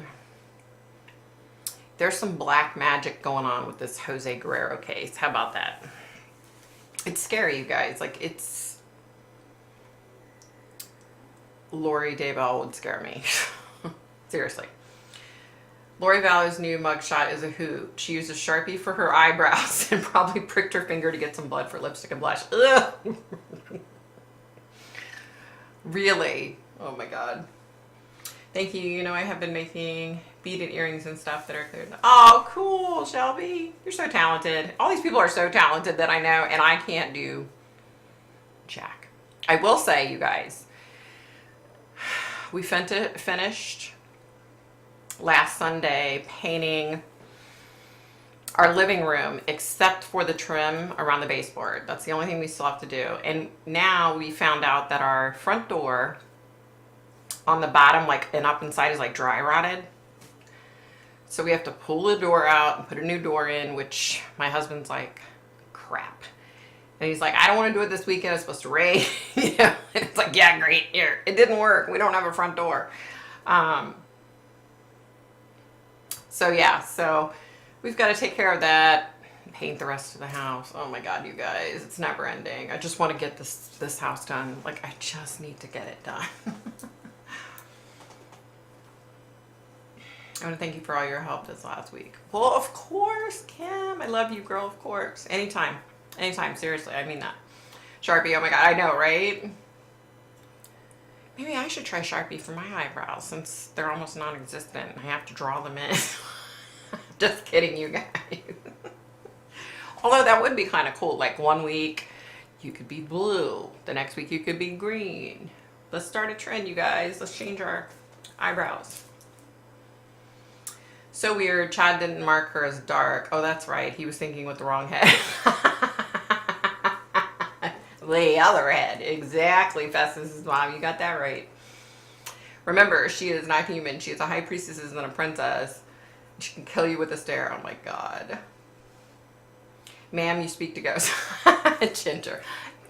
There's some black magic going on with this Jose Guerrero case. How about that? It's scary, you guys. Like, it's... Lori Daybell would scare me. Seriously. Lori Vallow's new mugshot is a hoot. She used a Sharpie for her eyebrows and probably pricked her finger to get some blood for lipstick and blush. Ugh. Really? Oh my God. Thank you. You know, I have been making beaded earrings and stuff that are clear. Oh, cool, Shelby. You're so talented. All these people are so talented that I know, and I can't do jack. I will say, you guys, we finished last Sunday painting our living room except for the trim around the baseboard. That's the only thing we still have to do. And now we found out that our front door on the bottom, like, and up inside is like dry rotted. So we have to pull the door out and put a new door in, which my husband's like, crap. And he's like, I don't want to do it this weekend. It's supposed to rain. You know? And it's like, yeah, great. Here. It didn't work. We don't have a front door. So yeah, so we've got to take care of that, paint the rest of the house. Oh my God, you guys, it's never ending. I just want to get this house done. Like, I just need to get it done. I want to thank you for all your help this last week. Well, of course, Kim. I love you, girl. Of course. Anytime. Anytime. Seriously. I mean that. Sharpie. Oh my God. I know, right? Maybe I should try Sharpie for my eyebrows since they're almost non-existent. I have to draw them in. Just kidding, you guys. Although that would be kind of cool. Like, one week you could be blue. The next week you could be green. Let's start a trend, you guys. Let's change our eyebrows. So weird. Chad didn't mark her as dark. Oh, that's right. He was thinking with the wrong head. The other head. Exactly, Festus's mom. You got that right. Remember, she is not human. She is a high priestess and a princess. She can kill you with a stare. Oh my God. Ma'am, you speak to ghosts. Ginger.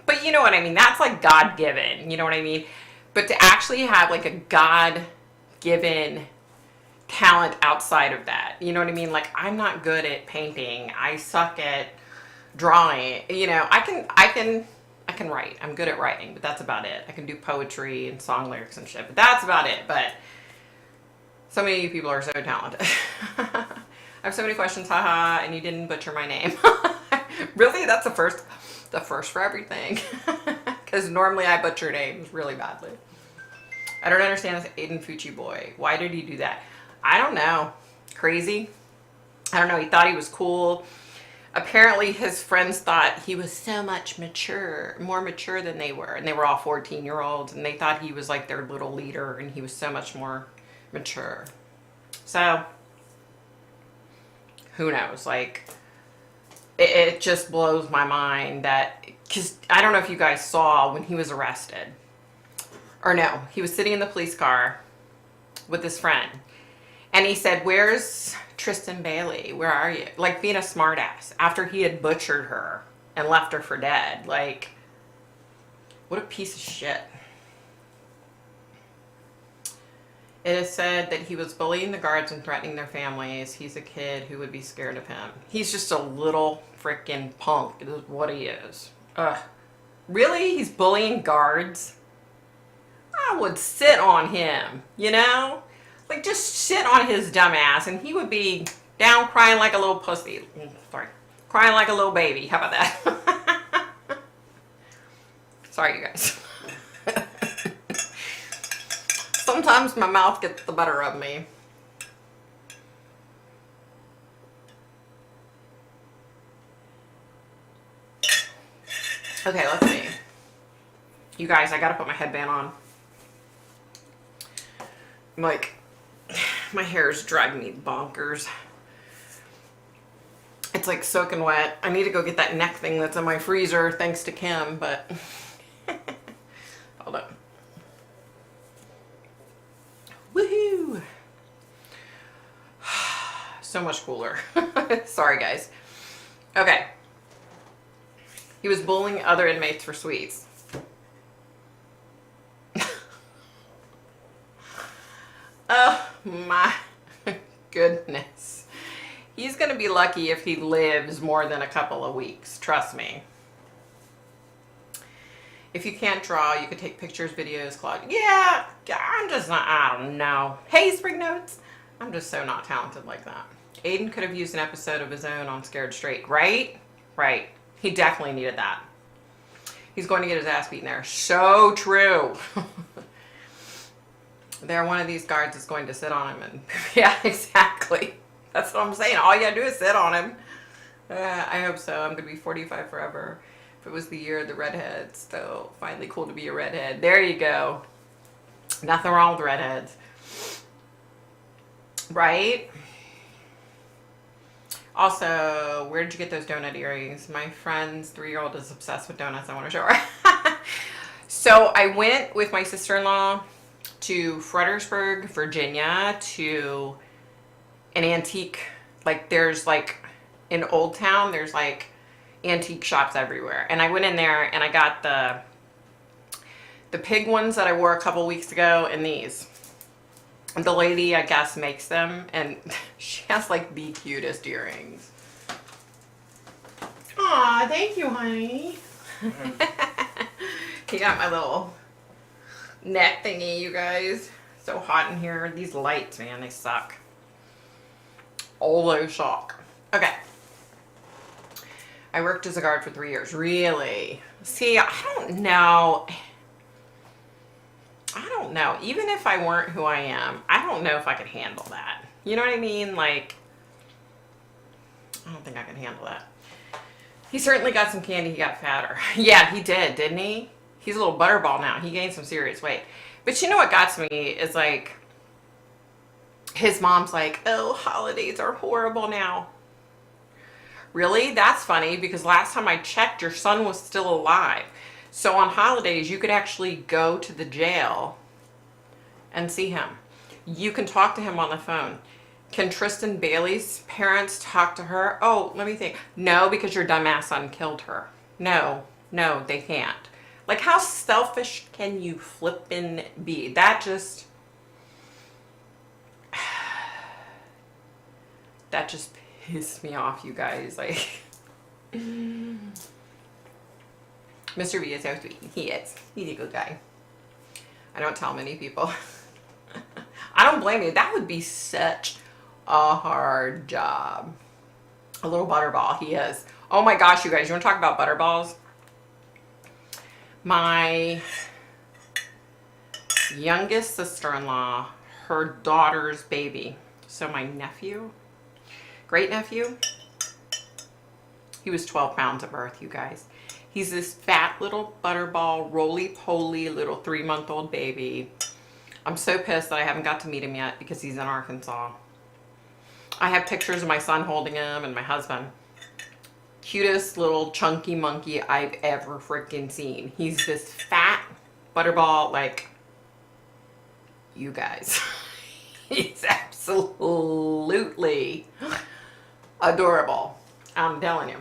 But you know what I mean? That's like God-given. You know what I mean? But to actually have like a God-given talent outside of that, you know what I mean? Like, I'm not good at painting. I suck at drawing. You know, I can write. I'm good at writing, but that's about it. I can do poetry and song lyrics and shit, but that's about it. But so many of you people are so talented. I have so many questions, haha, and you didn't butcher my name. Really? That's the first for everything. Because normally I butcher names really badly. I don't understand this Aiden Fucci boy. Why did he do that? I don't know. Crazy? I don't know. He thought he was cool. Apparently his friends thought he was so much more mature than they were. And they were all 14-year-olds. And they thought he was like their little leader. And he was so much more mature. So, who knows? Like, it just blows my mind that, because I don't know if you guys saw when he was arrested. Or no, he was sitting in the police car with his friend. And he said, where's Tristan Bailey? Where are you? Like, being a smartass after he had butchered her and left her for dead. Like, what a piece of shit. It is said that he was bullying the guards and threatening their families. He's a kid who would be scared of him. He's just a little freaking punk. It is what he is. Ugh. Really? He's bullying guards? I would sit on him, you know? Like, just sit on his dumb ass and he would be down crying like a little pussy. Sorry. Crying like a little baby. How about that? Sorry, you guys. Sometimes my mouth gets the better of me. Okay, let's see. You guys, I gotta put my headband on. Like, my hair is driving me bonkers. It's like soaking wet. I need to go get that neck thing that's in my freezer, thanks to Kim, but hold up. Woohoo! So much cooler. Sorry, guys. Okay. He was bullying other inmates for sweets. Oh my goodness. He's going to be lucky if he lives more than a couple of weeks. Trust me. If you can't draw, you could take pictures, videos, Claude. Yeah, I'm just not, I don't know. Hey, Spring Notes. I'm just so not talented like that. Aiden could have used an episode of his own on Scared Straight, right? Right. He definitely needed that. He's going to get his ass beaten there. So true. There, one of these guards is going to sit on him. And yeah, exactly. That's what I'm saying. All you gotta do is sit on him. I hope so. I'm going to be 45 forever. If it was the year of the redheads, so finally cool to be a redhead. There you go. Nothing wrong with redheads. Right? Also, where did you get those donut earrings? My friend's 3-year-old is obsessed with donuts. I want to show her. So I went with my sister-in-law to Fredericksburg, Virginia, to an antique, like there's like in Old Town, there's like antique shops everywhere. And I went in there and I got the pig ones that I wore a couple weeks ago and these. The lady, I guess, makes them, and she has like the cutest earrings. Aw, thank you, honey. He got my little neck thingy, you guys. So hot in here. These lights, man, they suck. Olo shock. Okay. I worked as a guard for 3 years. Really? See, I don't know. Even if I weren't who I am, I don't know if I could handle that. You know what I mean? Like, I don't think I can handle that. He certainly got some candy. He got fatter. Yeah, he did, didn't he? He's a little butterball now. He gained some serious weight. But you know what got to me is like, his mom's like, oh, holidays are horrible now. Really? That's funny because last time I checked, your son was still alive. So on holidays, you could actually go to the jail and see him. You can talk to him on the phone. Can Tristan Bailey's parents talk to her? Oh, let me think. No, because your dumbass son killed her. No, they can't. Like, how selfish can you flippin' be? That just pissed me off, you guys. Like, Mr. B is so sweet. He is. He's a good guy. I don't tell many people. I don't blame you. That would be such a hard job. A little butterball. He is. Oh my gosh, you guys. You want to talk about butterballs? My youngest sister-in-law, her daughter's baby. So my nephew, great nephew, he was 12 pounds at birth, you guys. He's this fat little butterball, roly-poly little 3-month-old baby. I'm so pissed that I haven't got to meet him yet because he's in Arkansas. I have pictures of my son holding him and my husband. Cutest little chunky monkey I've ever freaking seen. He's this fat butterball, like, you guys. He's absolutely adorable. I'm telling you.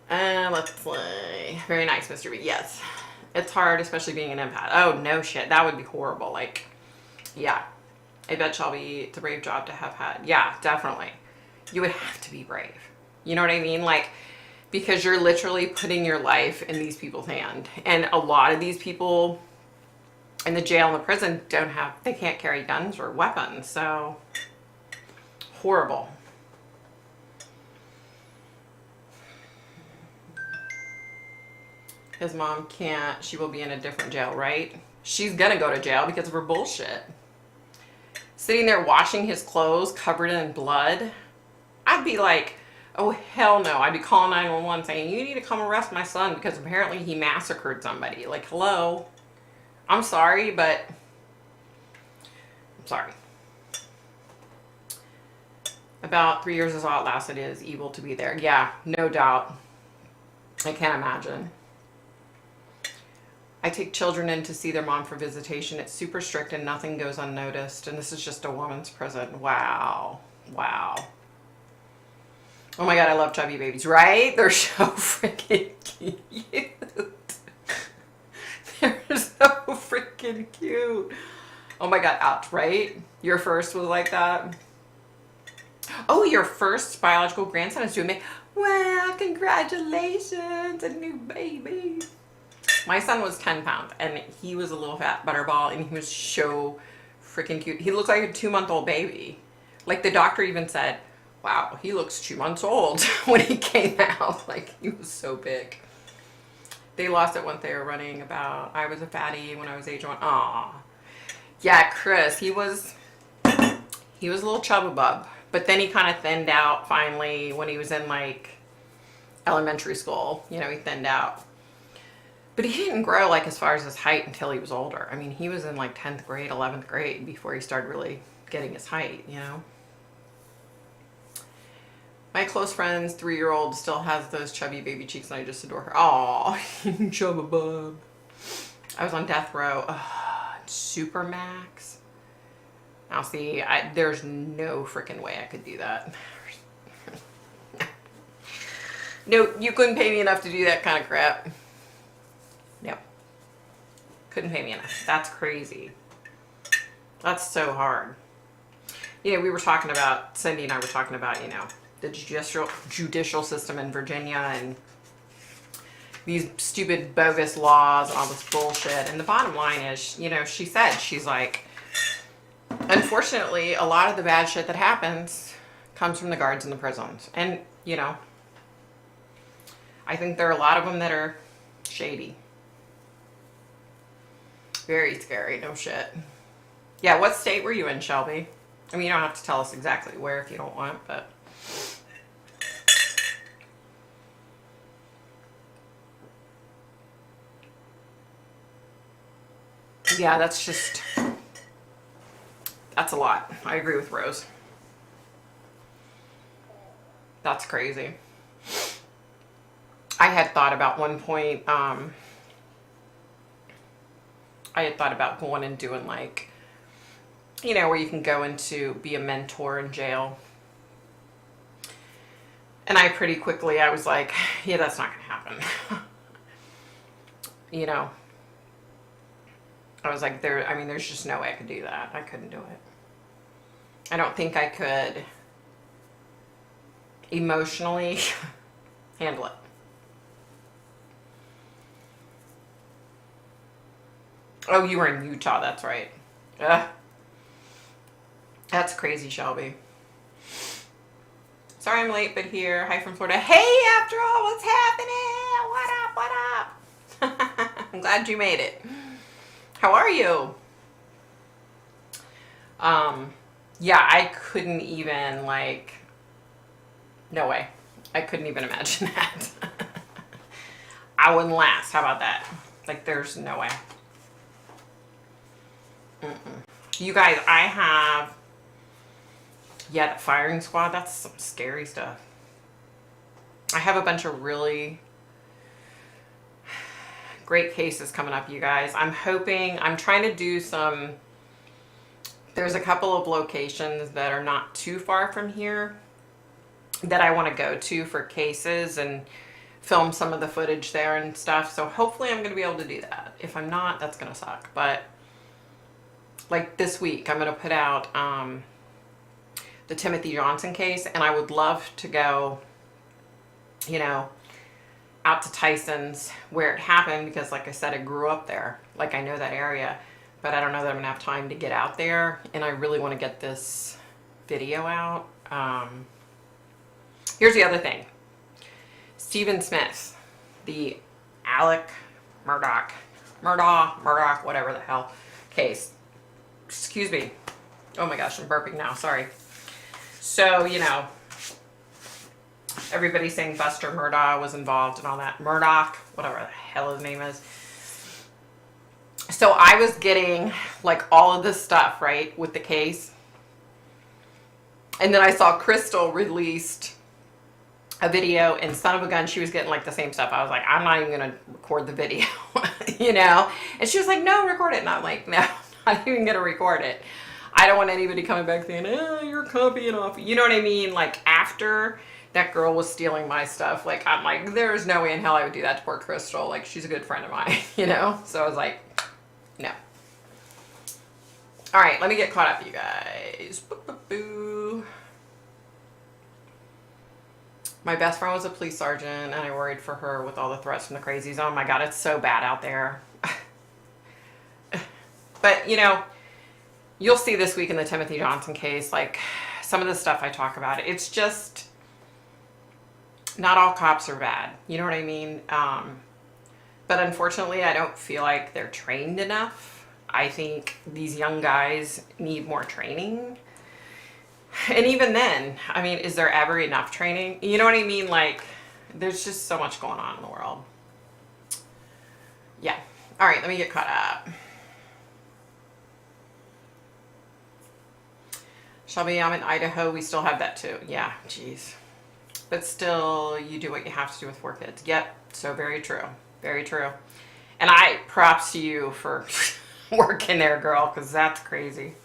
And let's play. Very nice, Mr. B. Yes. It's hard, especially being an empath. Oh, no shit. That would be horrible. Like, yeah. I bet Shelby, it's a brave job to have had. Yeah, definitely. You would have to be brave. You know what I mean? Like, because you're literally putting your life in these people's hand. And a lot of these people in the jail and the prison they can't carry guns or weapons. So, horrible. His mom can't. She will be in a different jail, right? She's gonna go to jail because of her bullshit. Sitting there washing his clothes covered in blood. I'd be like, oh, hell no. I'd be calling 911 saying, you need to come arrest my son because apparently he massacred somebody. Like, hello. I'm sorry, but I'm sorry. About 3 years is all it lasted. It is evil to be there. Yeah, no doubt. I can't imagine. I take children in to see their mom for visitation. It's super strict and nothing goes unnoticed. And this is just a woman's prison. Wow. Wow. Oh my God, I love chubby babies, right? They're so freaking cute. They're so freaking cute. Oh my God, ouch, right? Your first was like that? Oh, your first biological grandson is doing me. Well, congratulations, a new baby. My son was 10 pounds and he was a little fat butterball and he was so freaking cute. He looked like a 2-month-old baby. Like the doctor even said, wow, he looks 2 months old when he came out. Like he was so big. They lost it once they were running about, I was a fatty when I was age 1. Aw. Yeah, Chris, he was a little chubba-bub. But then he kind of thinned out finally when he was in like elementary school. You know, he thinned out. But he didn't grow like as far as his height until he was older. I mean, he was in like 10th grade, 11th grade before he started really getting his height, you know. My close friend's 3-year-old still has those chubby baby cheeks and I just adore her. Aw, chubba bub. I was on death row. Super max. Now see, there's no freaking way I could do that. No, you couldn't pay me enough to do that kind of crap. Yep. Couldn't pay me enough. That's crazy. That's so hard. You know, we were talking about, Cindy and I were talking about, you know, the judicial system in Virginia and these stupid bogus laws and all this bullshit. And the bottom line is, you know, she said, she's like, unfortunately, a lot of the bad shit that happens comes from the guards in the prisons. And, you know, I think there are a lot of them that are shady. Very scary, no shit. Yeah, what state were you in, Shelby? I mean, you don't have to tell us exactly where if you don't want, but... Yeah, that's just... That's a lot. I agree with Rose. That's crazy. I had thought about one point, I had thought about going and doing like, you know, where you can go into be a mentor in jail. And I pretty quickly, I was like, yeah, that's not going to happen. You know, I was like, there's just no way I could do that. I couldn't do it. I don't think I could emotionally handle it. Oh, you were in Utah, that's right. Ugh. That's crazy, Shelby. Sorry I'm late, but here. Hi from Florida. Hey, after all, what's happening? What up, what up? I'm glad you made it. How are you? Yeah, I couldn't even, like, no way. I couldn't even imagine that. I wouldn't last. How about that? Like, there's no way. You guys, I have, yeah, the firing squad, that's some scary stuff. I have a bunch of really great cases coming up, you guys. I'm trying to do some, there's a couple of locations that are not too far from here that I want to go to for cases and film some of the footage there and stuff. So hopefully I'm going to be able to do that. If I'm not, that's going to suck. But like this week, I'm going to put out the Timothy Johnson case, and I would love to go, you know, out to Tyson's where it happened, because like I said, I grew up there. Like, I know that area, but I don't know that I'm going to have time to get out there, and I really want to get this video out. Here's the other thing. Stephen Smith, the Alec Murdaugh, whatever the hell, case. Excuse me. Oh my gosh, I'm burping now. Sorry. So, you know, everybody's saying Buster Murdaugh was involved and all that. Murdoch, whatever the hell his name is. So I was getting like all of this stuff, right, with the case. And then I saw Crystal released a video, and son of a gun, she was getting like the same stuff. I was like, I'm not even going to record the video, you know? And she was like, no, record it. And I'm like, no, I'm not even going to record it. I don't want anybody coming back saying, oh, you're copying off. You know what I mean? Like after, that girl was stealing my stuff. Like, I'm like, there's no way in hell I would do that to poor Crystal. Like, she's a good friend of mine, you know? So I was like, no. All right, let me get caught up, you guys. Boo. My best friend was a police sergeant, and I worried for her with all the threats from the crazies. Oh my God, it's so bad out there. But, you know, you'll see this week in the Timothy Johnson case, like, some of the stuff I talk about, it's just, not all cops are bad. You know what I mean? But unfortunately, I don't feel like they're trained enough. I think these young guys need more training. And even then, I mean, is there ever enough training? You know what I mean? Like, there's just so much going on in the world. Yeah. All right, let me get caught up. Shelby, I'm in Idaho. We still have that too. Yeah, geez. But still, you do what you have to do with 4 kids. Yep, so very true. Very true. And I props to you for working there, girl, because that's crazy.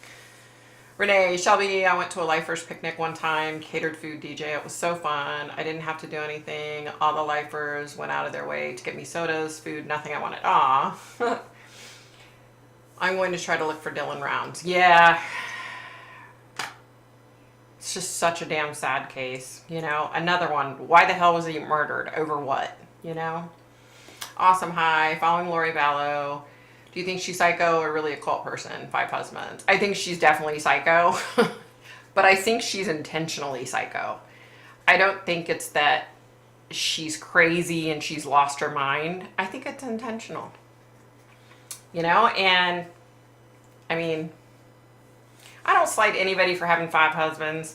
Renee, Shelby, I went to a lifers picnic one time, catered food DJ. It was so fun. I didn't have to do anything. All the lifers went out of their way to get me sodas, food, nothing I wanted. Aw. I'm going to try to look for Dylan Rounds. Yeah. It's just such a damn sad case, you know? Another one. Why the hell was he murdered? Over what? You know? Awesome. Hi. Following Lori Vallow. Do you think she's psycho or really a cult person? 5 husbands. I think she's definitely psycho. But I think she's intentionally psycho. I don't think it's that she's crazy and she's lost her mind. I think it's intentional. You know? And, I mean, I don't slight anybody for having 5 husbands.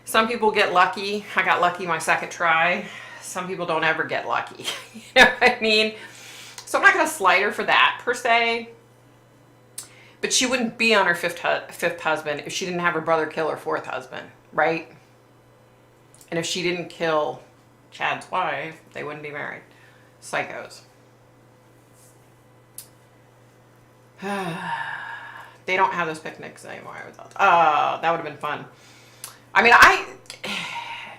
Some people get lucky. I got lucky my second try. Some people don't ever get lucky. You know what I mean? So I'm not going to slight her for that, per se. But she wouldn't be on her fifth husband if she didn't have her brother kill her 4th husband, right? And if she didn't kill Chad's wife, they wouldn't be married. Psychos. They don't have those picnics anymore. Oh, that would have been fun. I mean,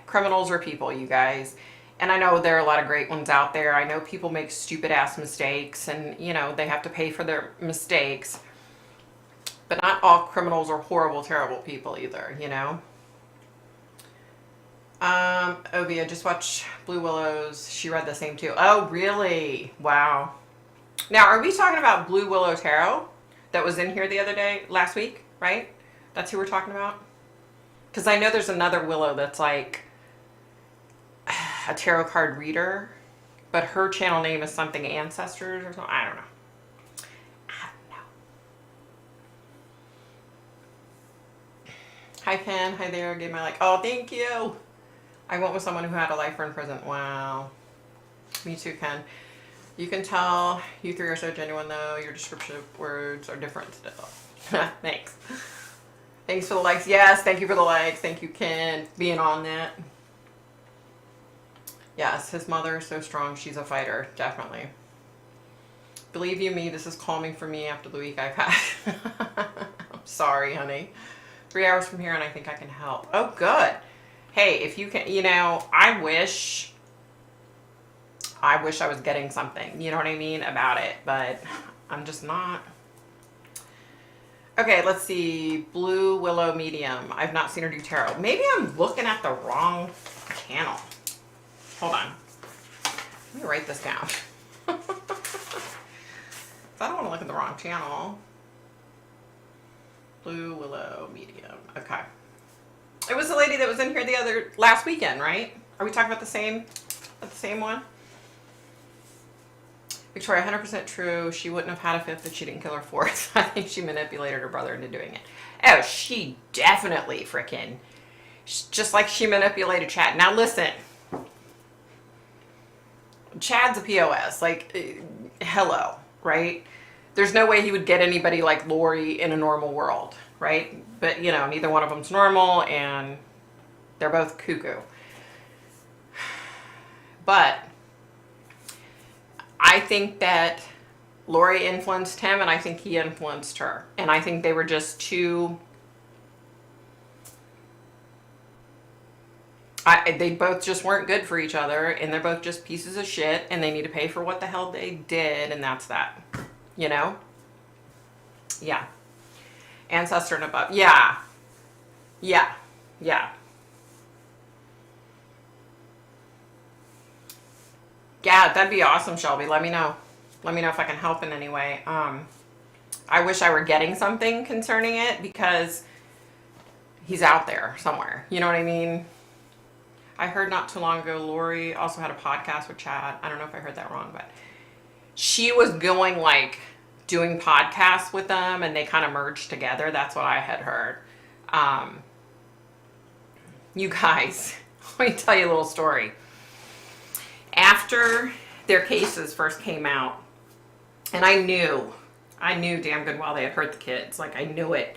criminals are people, you guys. And I know there are a lot of great ones out there. I know people make stupid ass mistakes and, you know, they have to pay for their mistakes. But not all criminals are horrible, terrible people either, you know? Ovi, I just watched Blue Willows. She read the same too. Oh, really? Wow. Now, are we talking about Blue Willow Tarot that was in here the other day, last week, right? That's who we're talking about? Because I know there's another Willow that's like a tarot card reader, but her channel name is something Ancestors or something. I don't know. Hi, Pen. Hi there. Gave my like. Oh, thank you. I went with someone who had a lifer in prison. Wow. Me too, Ken. You can tell you 3 are so genuine, though. Your descriptive words are different still. Thanks. Thanks for the likes. Yes, thank you for the likes. Thank you, Ken, being on that. Yes, his mother is so strong. She's a fighter. Definitely. Believe you me, this is calming for me after the week I've had. I'm sorry, honey. 3 hours from here and I think I can help. Oh, good. Hey, if you can, you know, I wish I was getting something, you know what I mean, about it, but I'm just not. Okay, let's see. Blue Willow Medium. I've not seen her do tarot. Maybe I'm looking at the wrong channel. Hold on. Let me write this down. I don't want to look at the wrong channel. Blue Willow Medium. Okay. It was the lady that was in here last weekend, right? Are we talking about the same one? Victoria, 100% true. She wouldn't have had a 5th if she didn't kill her 4th. I think she manipulated her brother into doing it. Oh, she definitely freaking, just like she manipulated Chad. Now listen, Chad's a POS. Like, hello, right? There's no way he would get anybody like Lori in a normal world, right? But, you know, neither one of them's normal, and they're both cuckoo. But I think that Lori influenced him, and I think he influenced her. And I think they were just two They both just weren't good for each other, and they're both just pieces of shit, and they need to pay for what the hell they did, and that's that. You know? Yeah. Ancestor and above. Yeah. Yeah. Yeah. Yeah, that'd be awesome, Shelby. Let me know. Let me know if I can help in any way. I wish I were getting something concerning it because he's out there somewhere. You know what I mean? I heard not too long ago, Lori also had a podcast with Chad. I don't know if I heard that wrong, but she was going like doing podcasts with them and they kind of merged together. That's what I had heard. You guys, let me tell you a little story. After their cases first came out, and I knew damn good well they had hurt the kids. Like, I knew it.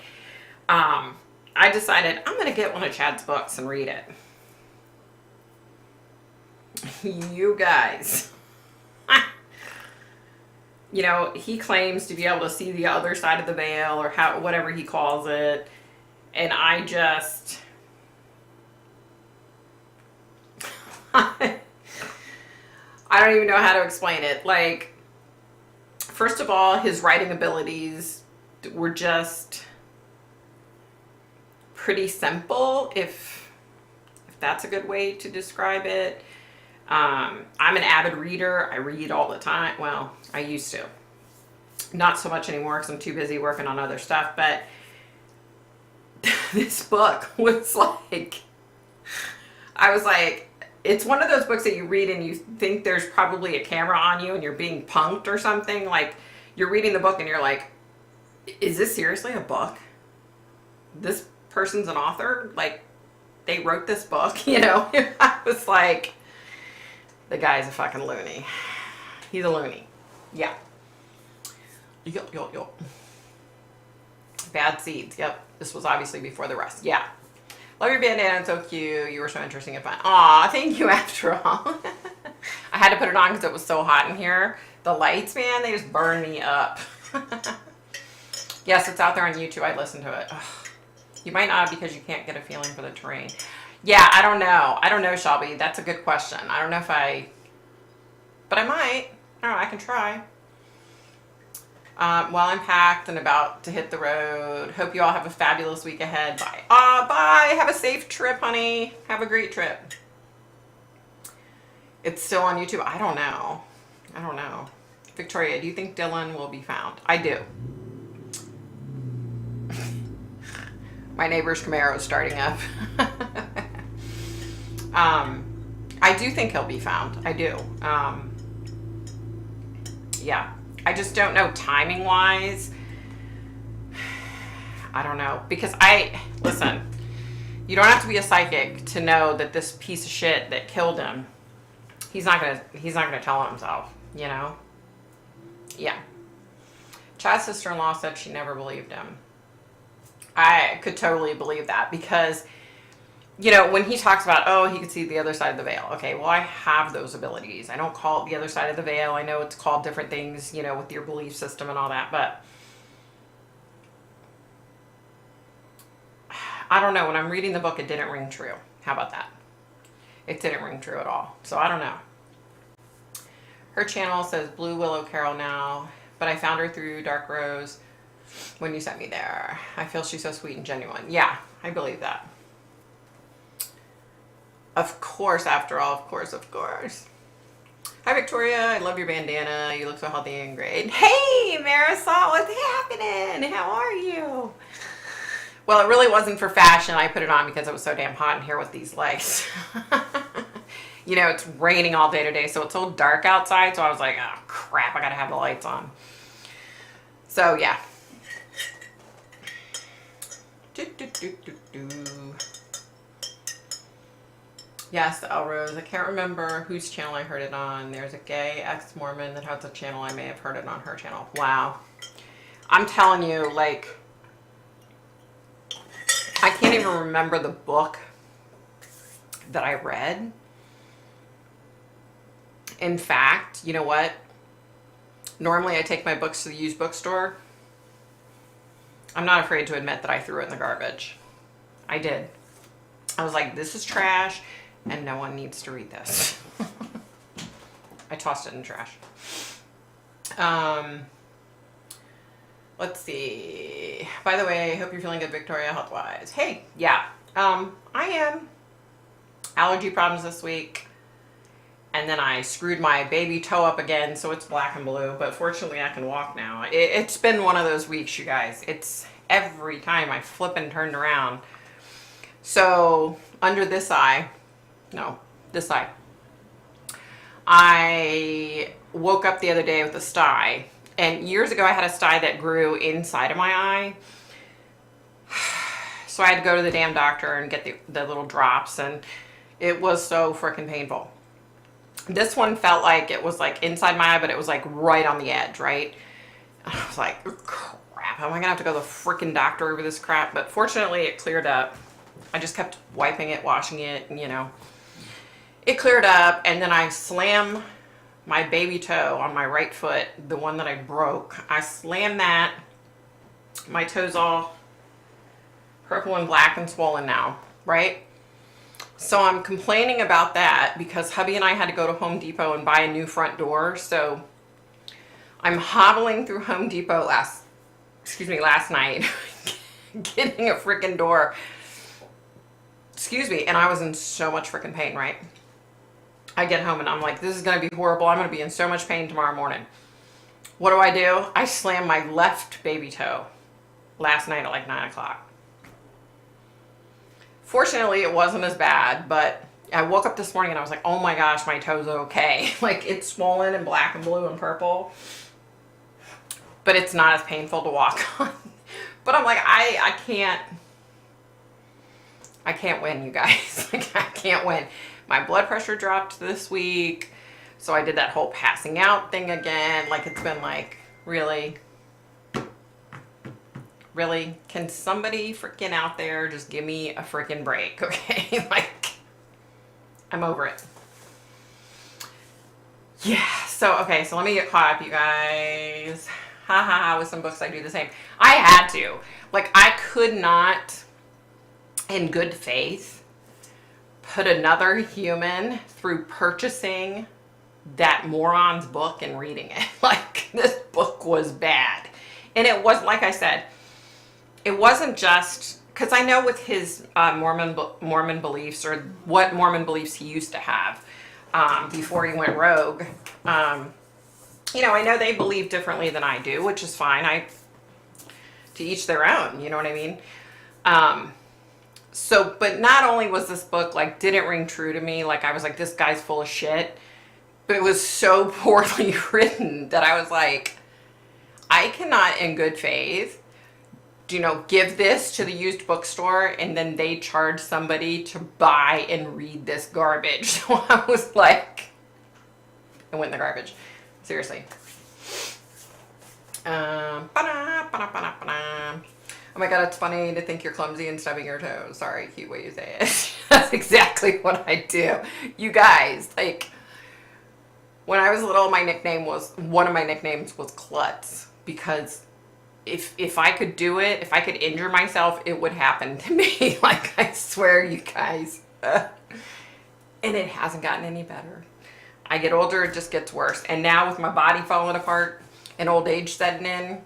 I decided I'm going to get one of Chad's books and read it. You guys. You know, he claims to be able to see the other side of the veil or whatever he calls it. And I just... I don't even know how to explain it. Like, first of all, his writing abilities were just pretty simple, if that's a good way to describe it. I'm an avid reader. I read all the time. Well, I used to. Not so much anymore because I'm too busy working on other stuff. But this book was like, I was like, it's one of those books that you read and you think there's probably a camera on you and you're being punked or something. Like, you're reading the book and you're like, is this seriously a book? This person's an author? Like, they wrote this book, you know? I was like, the guy's a fucking loony. He's a loony. Yeah. Yup. Bad seeds. Yep. This was obviously before the rest. Yeah. Love your bandana. It's so cute. You were so interesting and fun. Aw, thank you after all. I had to put it on because it was so hot in here. The lights, man, they just burn me up. Yes, it's out there on YouTube. I listened to it. Ugh. You might not because you can't get a feeling for the terrain. Yeah, I don't know. I don't know, Shelby. That's a good question. I don't know if but I might. I don't know. I can try. Well, I'm packed and about to hit the road. Hope you all have a fabulous week ahead. Bye. Bye. Have a safe trip, honey. Have a great trip. It's still on YouTube. I don't know. Victoria, do you think Dylan will be found? I do. My neighbor's Camaro is starting up. I do think he'll be found. I do. Yeah. I just don't know timing wise. I don't know. Because listen, you don't have to be a psychic to know that this piece of shit that killed him, he's not gonna tell himself, you know? Yeah. Chad's sister-in-law said she never believed him. I could totally believe that because, you know, when he talks about, oh, he could see the other side of the veil. Okay, well, I have those abilities. I don't call it the other side of the veil. I know it's called different things, you know, with your belief system and all that, but I don't know. When I'm reading the book, it didn't ring true. How about that? It didn't ring true at all. So I don't know. Her channel says Blue Willow Carol now, but I found her through Dark Rose when you sent me there. I feel she's so sweet and genuine. Yeah, I believe that. Of course, after all, of course. Hi, Victoria. I love your bandana. You look so healthy and great. Hey, Marisol. What's happening? How are you? Well, it really wasn't for fashion. I put it on because it was so damn hot in here with these legs. You know, it's raining all day today, so it's so dark outside. So I was like, oh, crap. I got to have the lights on. So, yeah. Yes, Elrose. I can't remember whose channel I heard it on. There's a gay ex-Mormon that has a channel. I may have heard it on her channel. Wow. I'm telling you, like, I can't even remember the book that I read. In fact, you know what? Normally I take my books to the used bookstore. I'm not afraid to admit that I threw it in the garbage. I did. I was like, this is trash. and no one needs to read this. I tossed it in the trash. Let's see. By the way, I hope you're feeling good, Victoria, health-wise. Hey, yeah, I am. Allergy problems this week. And then I screwed my baby toe up again, so it's black and blue. But fortunately, I can walk now. It's been one of those weeks, you guys. It's every time I flip and turned around. So under this eye, no, this eye, I woke up the other day with a sty. And years ago, I had a sty that grew inside of my eye. So I had to go to the damn doctor and get the little drops. And it was so freaking painful. This one felt like it was like inside my eye, but it was like right on the edge, right? I was like, crap, am I gonna have to go to the freaking doctor over this crap? But fortunately, it cleared up. I just kept wiping it, washing it, and you know, it cleared up. And then I slammed my baby toe on my right foot, the one that I broke. I slammed that. My toe's all purple and black and swollen now, right? So I'm complaining about that because hubby and I had to go to Home Depot and buy a new front door. So I'm hobbling through Home Depot last night, getting a freaking door. Excuse me. And I was in so much freaking pain, right? I get home and I'm like, this is going to be horrible. I'm going to be in so much pain tomorrow morning. What do? I slammed my left baby toe last night at like 9 o'clock. Fortunately, it wasn't as bad, but I woke up this morning and I was like, oh my gosh, my toe's okay. Like, it's swollen and black and blue and purple, but it's not as painful to walk on. But I'm like, I can't win, you guys. Like, I can't win. My blood pressure dropped this week, so I did that whole passing out thing again. Like, it's been like, really? Really? Can somebody freaking out there just give me a freaking break, okay? Like, I'm over it. Yeah, so, okay, so let me get caught up, you guys. Ha ha ha, with some books I do the same. I had to. Like, I could not, in good faith, put another human through purchasing that moron's book and reading it. Like, this book was bad. And it was, like I said, it wasn't just, because I know with his Mormon beliefs, or what Mormon beliefs he used to have before he went rogue, you know, I know they believe differently than I do, which is fine. To each their own, you know what I mean? So, but not only was this book, like, didn't ring true to me, like, I was like, this guy's full of shit, but it was so poorly written that I was like, I cannot in good faith, you know, give this to the used bookstore and then they charge somebody to buy and read this garbage. So I was like, it went in the garbage. Seriously. Oh my God, it's funny to think you're clumsy and stubbing your toes. Sorry, cute way you say it. That's exactly what I do. You guys, like, when I was little, one of my nicknames was Klutz, because if I could do it, if I could injure myself, it would happen to me. Like, I swear, you guys. And it hasn't gotten any better. I get older, it just gets worse. And now with my body falling apart and old age setting in,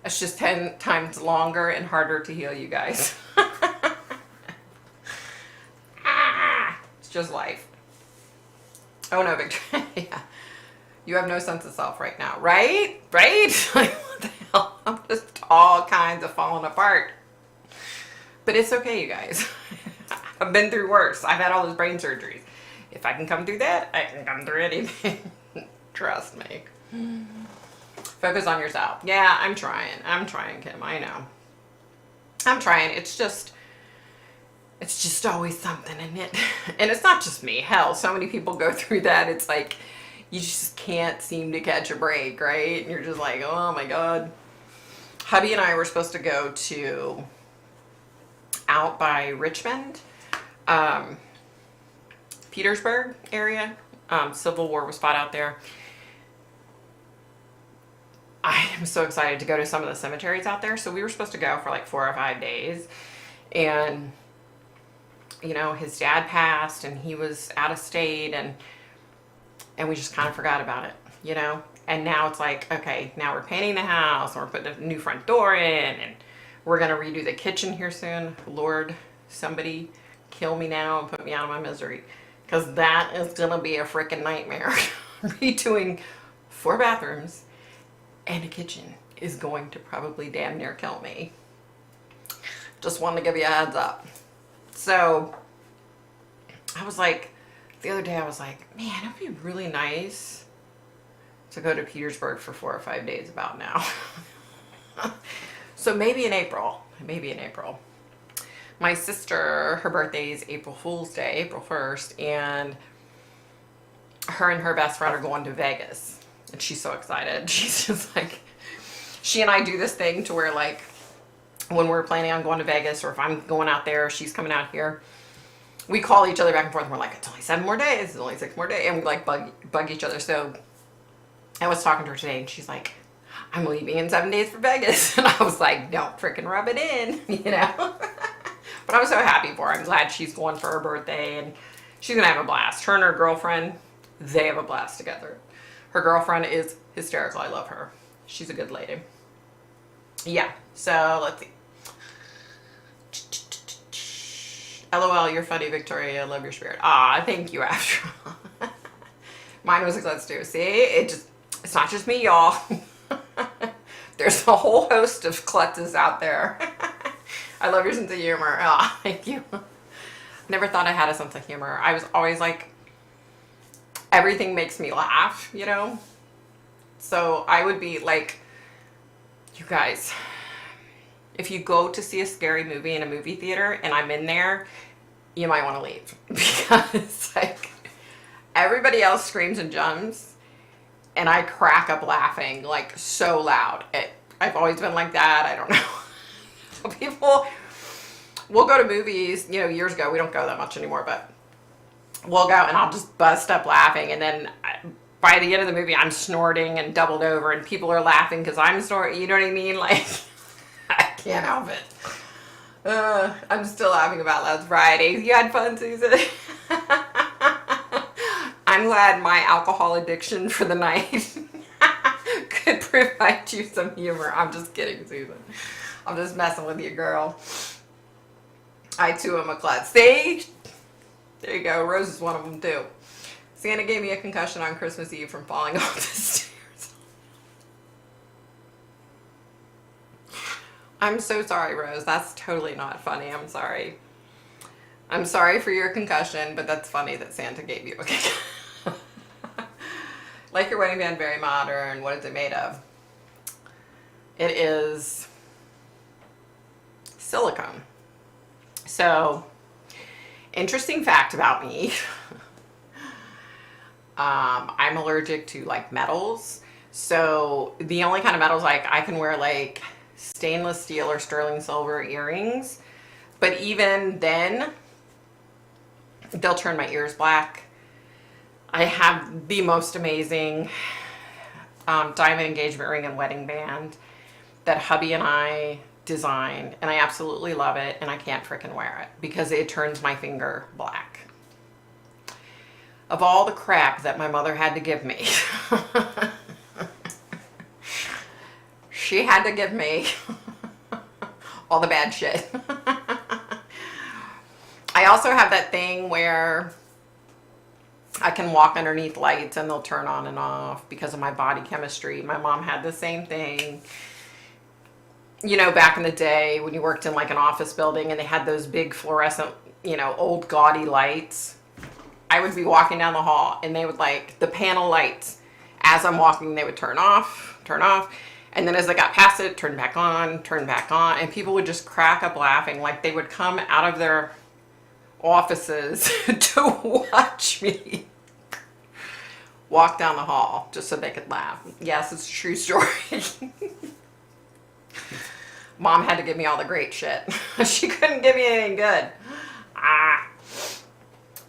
it's just 10 times longer and harder to heal, you guys. It's just life. Oh no, Victoria. You have no sense of self right now, right? Right? Like, what the hell? I'm just all kinds of falling apart. But it's okay, you guys. I've been through worse. I've had all those brain surgeries. If I can come through that, I can come through anything. Trust me. Focus on yourself. Yeah, I'm trying. I'm trying, Kim. I know. I'm trying. It's just always something, isn't it? And it's not just me. Hell, so many people go through that. It's like, you just can't seem to catch a break, right? And you're just like, oh my God. Hubby and I were supposed to go to out by Richmond, Petersburg area. Civil War was fought out there. I am so excited to go to some of the cemeteries out there. So we were supposed to go for like 4 or 5 days. And you know, his dad passed and he was out of state, and we just kind of forgot about it, you know? And now it's like, okay, now we're painting the house, and we're putting a new front door in, and we're going to redo the kitchen here soon. Lord, somebody kill me now and put me out of my misery, because that is going to be a freaking nightmare. Redoing 4 bathrooms and a kitchen is going to probably damn near kill me. Just wanted to give you a heads up. So I was like, the other day I was like, man, it'd be really nice to go to Petersburg for 4 or 5 days about now. So maybe in April. My sister, her birthday is April Fool's Day, April 1st, and her and her best friend are going to Vegas. And she's so excited. She's just like, she and I do this thing to where, like, when we're planning on going to Vegas, or if I'm going out there, she's coming out here, we call each other back and forth, and we're like, it's only 7 more days, it's only 6 more days, and we like bug each other. So I was talking to her today, and she's like, I'm leaving in 7 days for Vegas. And I was like, don't freaking rub it in, you know? But I was so happy for her. I'm glad she's going for her birthday, and she's gonna have a blast. Her and her girlfriend, they have a blast together. Her girlfriend is hysterical. I love her. She's a good lady. Yeah, so let's see. LOL, you're funny, Victoria. I love your spirit. Ah, thank you, after all. Mine was a klutz too. See, it's not just me, y'all. There's a whole host of klutzes out there. I love your sense of humor. Ah, thank you. Never thought I had a sense of humor. I was always like, everything makes me laugh, you know? So I would be like, you guys, if you go to see a scary movie in a movie theater and I'm in there, you might want to leave, because like everybody else screams and jumps and I crack up laughing like so loud. I've always been like that. I don't know. People will go to movies, you know, years ago, we don't go that much anymore, but we'll go and I'll just bust up laughing, and then by the end of the movie I'm snorting and doubled over, and people are laughing because I'm snorting, you know what I mean? Like, I can't help it. I'm still laughing about last Friday. You had fun, Susan? I'm glad my alcohol addiction for the night could provide you some humor. I'm just kidding, Susan. I'm just messing with you, girl. I too am a klutz. See? There you go. Rose is one of them too. Santa gave me a concussion on Christmas Eve from falling off the stairs. I'm so sorry, Rose. That's totally not funny. I'm sorry. I'm sorry for your concussion, but that's funny that Santa gave you a concussion. Like your wedding band, very modern. What is it made of? It is silicone. So, interesting fact about me. I'm allergic to like metals. So the only kind of metals, like I can wear like stainless steel or sterling silver earrings, but even then they'll turn my ears black. I have the most amazing diamond engagement ring and wedding band that hubby and I designed, and I absolutely love it, and I can't freaking wear it because it turns my finger black. Of all the crap that my mother had to give me, she had to give me all the bad shit. I also have that thing where I can walk underneath lights and they'll turn on and off because of my body chemistry. My mom had the same thing. You know, back in the day when you worked in like an office building and they had those big fluorescent, you know, old gaudy lights. I would be walking down the hall and they would like the panel lights. As I'm walking, they would turn off. And then as I got past it, turn back on. And people would just crack up laughing. Like they would come out of their offices to watch me walk down the hall just so they could laugh. Yes, it's a true story. Mom had to give me all the great shit. She couldn't give me anything good.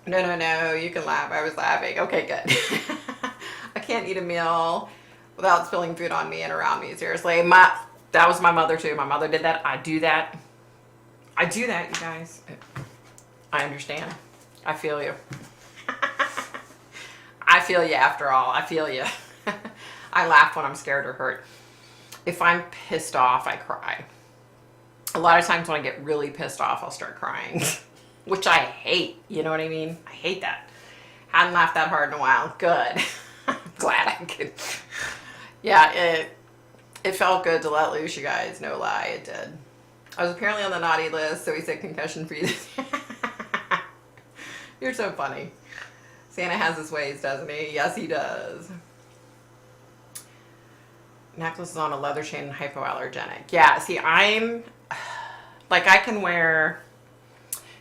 No, you can laugh. I was laughing. Okay, good. I can't eat a meal without spilling food on me and around me. Seriously, that was my mother too. My mother did that. I do that, you guys. I understand. I feel you. I feel you after all. I feel you. I laugh when I'm scared or hurt. If I'm pissed off, I cry. A lot of times when I get really pissed off, I'll start crying, which I hate. You know what I mean? I hate that. Hadn't laughed that hard in a while. Good. I'm glad I could. Yeah, it felt good to let loose, you guys. No lie, it did. I was apparently on the naughty list, so he said concussion free. You're so funny. Santa has his ways, doesn't he? Yes, he does. Necklace is on a leather chain and hypoallergenic. Yeah, see, I'm like, I can wear,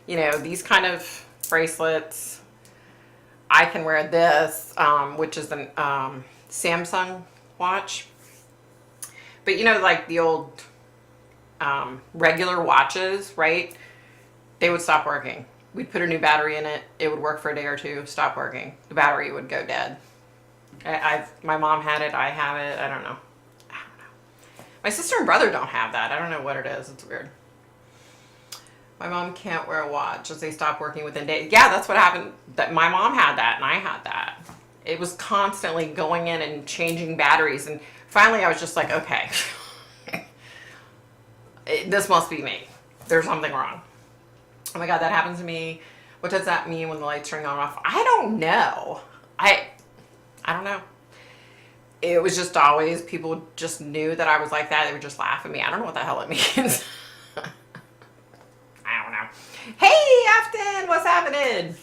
you know, these kind of bracelets. I can wear this, which is an Samsung watch. But you know, like the old regular watches, right? They would stop working. We'd put a new battery in it. It would work for a day or two, stop working. The battery would go dead. My mom had it. I have it. I don't know. My sister and brother don't have that. I don't know what it is. It's weird. My mom can't wear a watch as they stop working within days. Yeah, that's what happened. That my mom had that and I had that. It was constantly going in and changing batteries. And finally I was just like, okay, this must be me. There's something wrong. Oh my God, that happens to me. What does that mean when the lights turn on and off? I don't know. I don't know. It was just always, people just knew that I was like that. They would just laugh at me. I don't know what the hell it means. I don't know. Hey, Afton, what's happening?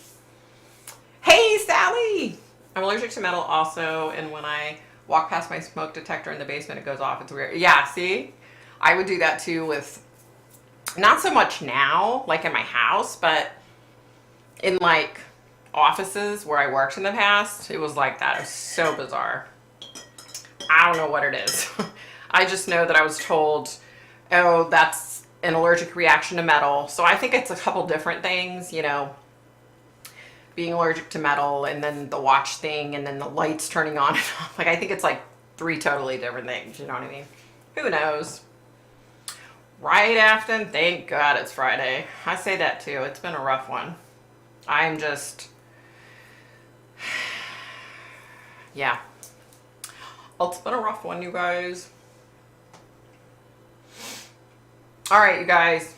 Hey, Sally. I'm allergic to metal also, and when I walk past my smoke detector in the basement, it goes off. It's weird. Yeah, see? I would do that too with, not so much now, like in my house, but in like offices where I worked in the past, it was like that. It was so bizarre. I don't know what it is. I just know that I was told, oh, that's an allergic reaction to metal. So I think it's a couple different things, you know, being allergic to metal and then the watch thing and then the lights turning on and off. Like, I think it's like 3 totally different things. You know what I mean? Who knows? Right, Afton? Thank God it's Friday. I say that too. It's been a rough one. I'm just, yeah. It's been a rough one, you guys. All right, you guys.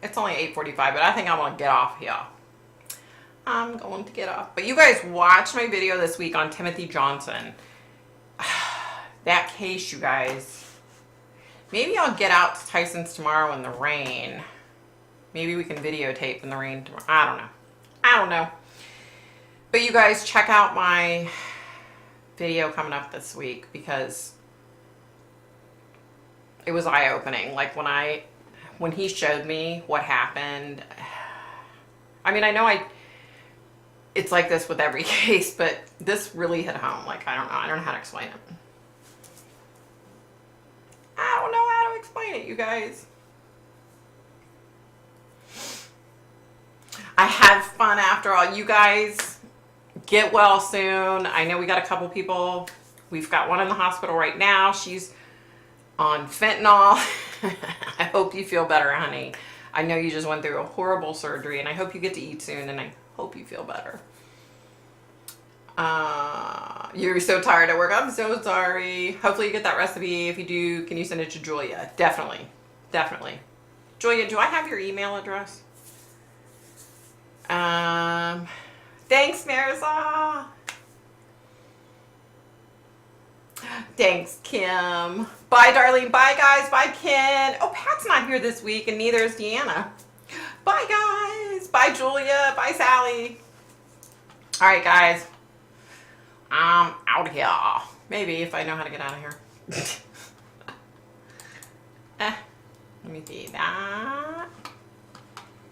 It's only 8:45, but I think I'm going to get off here. I'm going to get off. But you guys watched my video this week on Timothy Johnson. That case, you guys. Maybe I'll get out to Tyson's tomorrow in the rain. Maybe we can videotape in the rain tomorrow. I don't know. I don't know. But you guys, check out my video coming up this week because it was eye-opening. Like when he showed me what happened, I mean, I know it's like this with every case, but this really hit home. Like, I don't know how to explain it. I don't know how to explain it, you guys. I had fun after all. You guys get well soon. I know we got a couple people. We've got one in the hospital right now. She's on fentanyl. I hope you feel better, honey. I know you just went through a horrible surgery, and I hope you get to eat soon, and I hope you feel better. You're so tired at work. I'm so sorry. Hopefully you get that recipe. If you do, can you send it to Julia? Definitely. Definitely. Julia, do I have your email address? Thanks, Marisol. Thanks, Kim. Bye, Darlene. Bye, guys. Bye, Ken. Oh, Pat's not here this week, and neither is Deanna. Bye, guys. Bye, Julia. Bye, Sally. All right, guys. I'm out of here. Maybe if I know how to get out of here. Let me see that.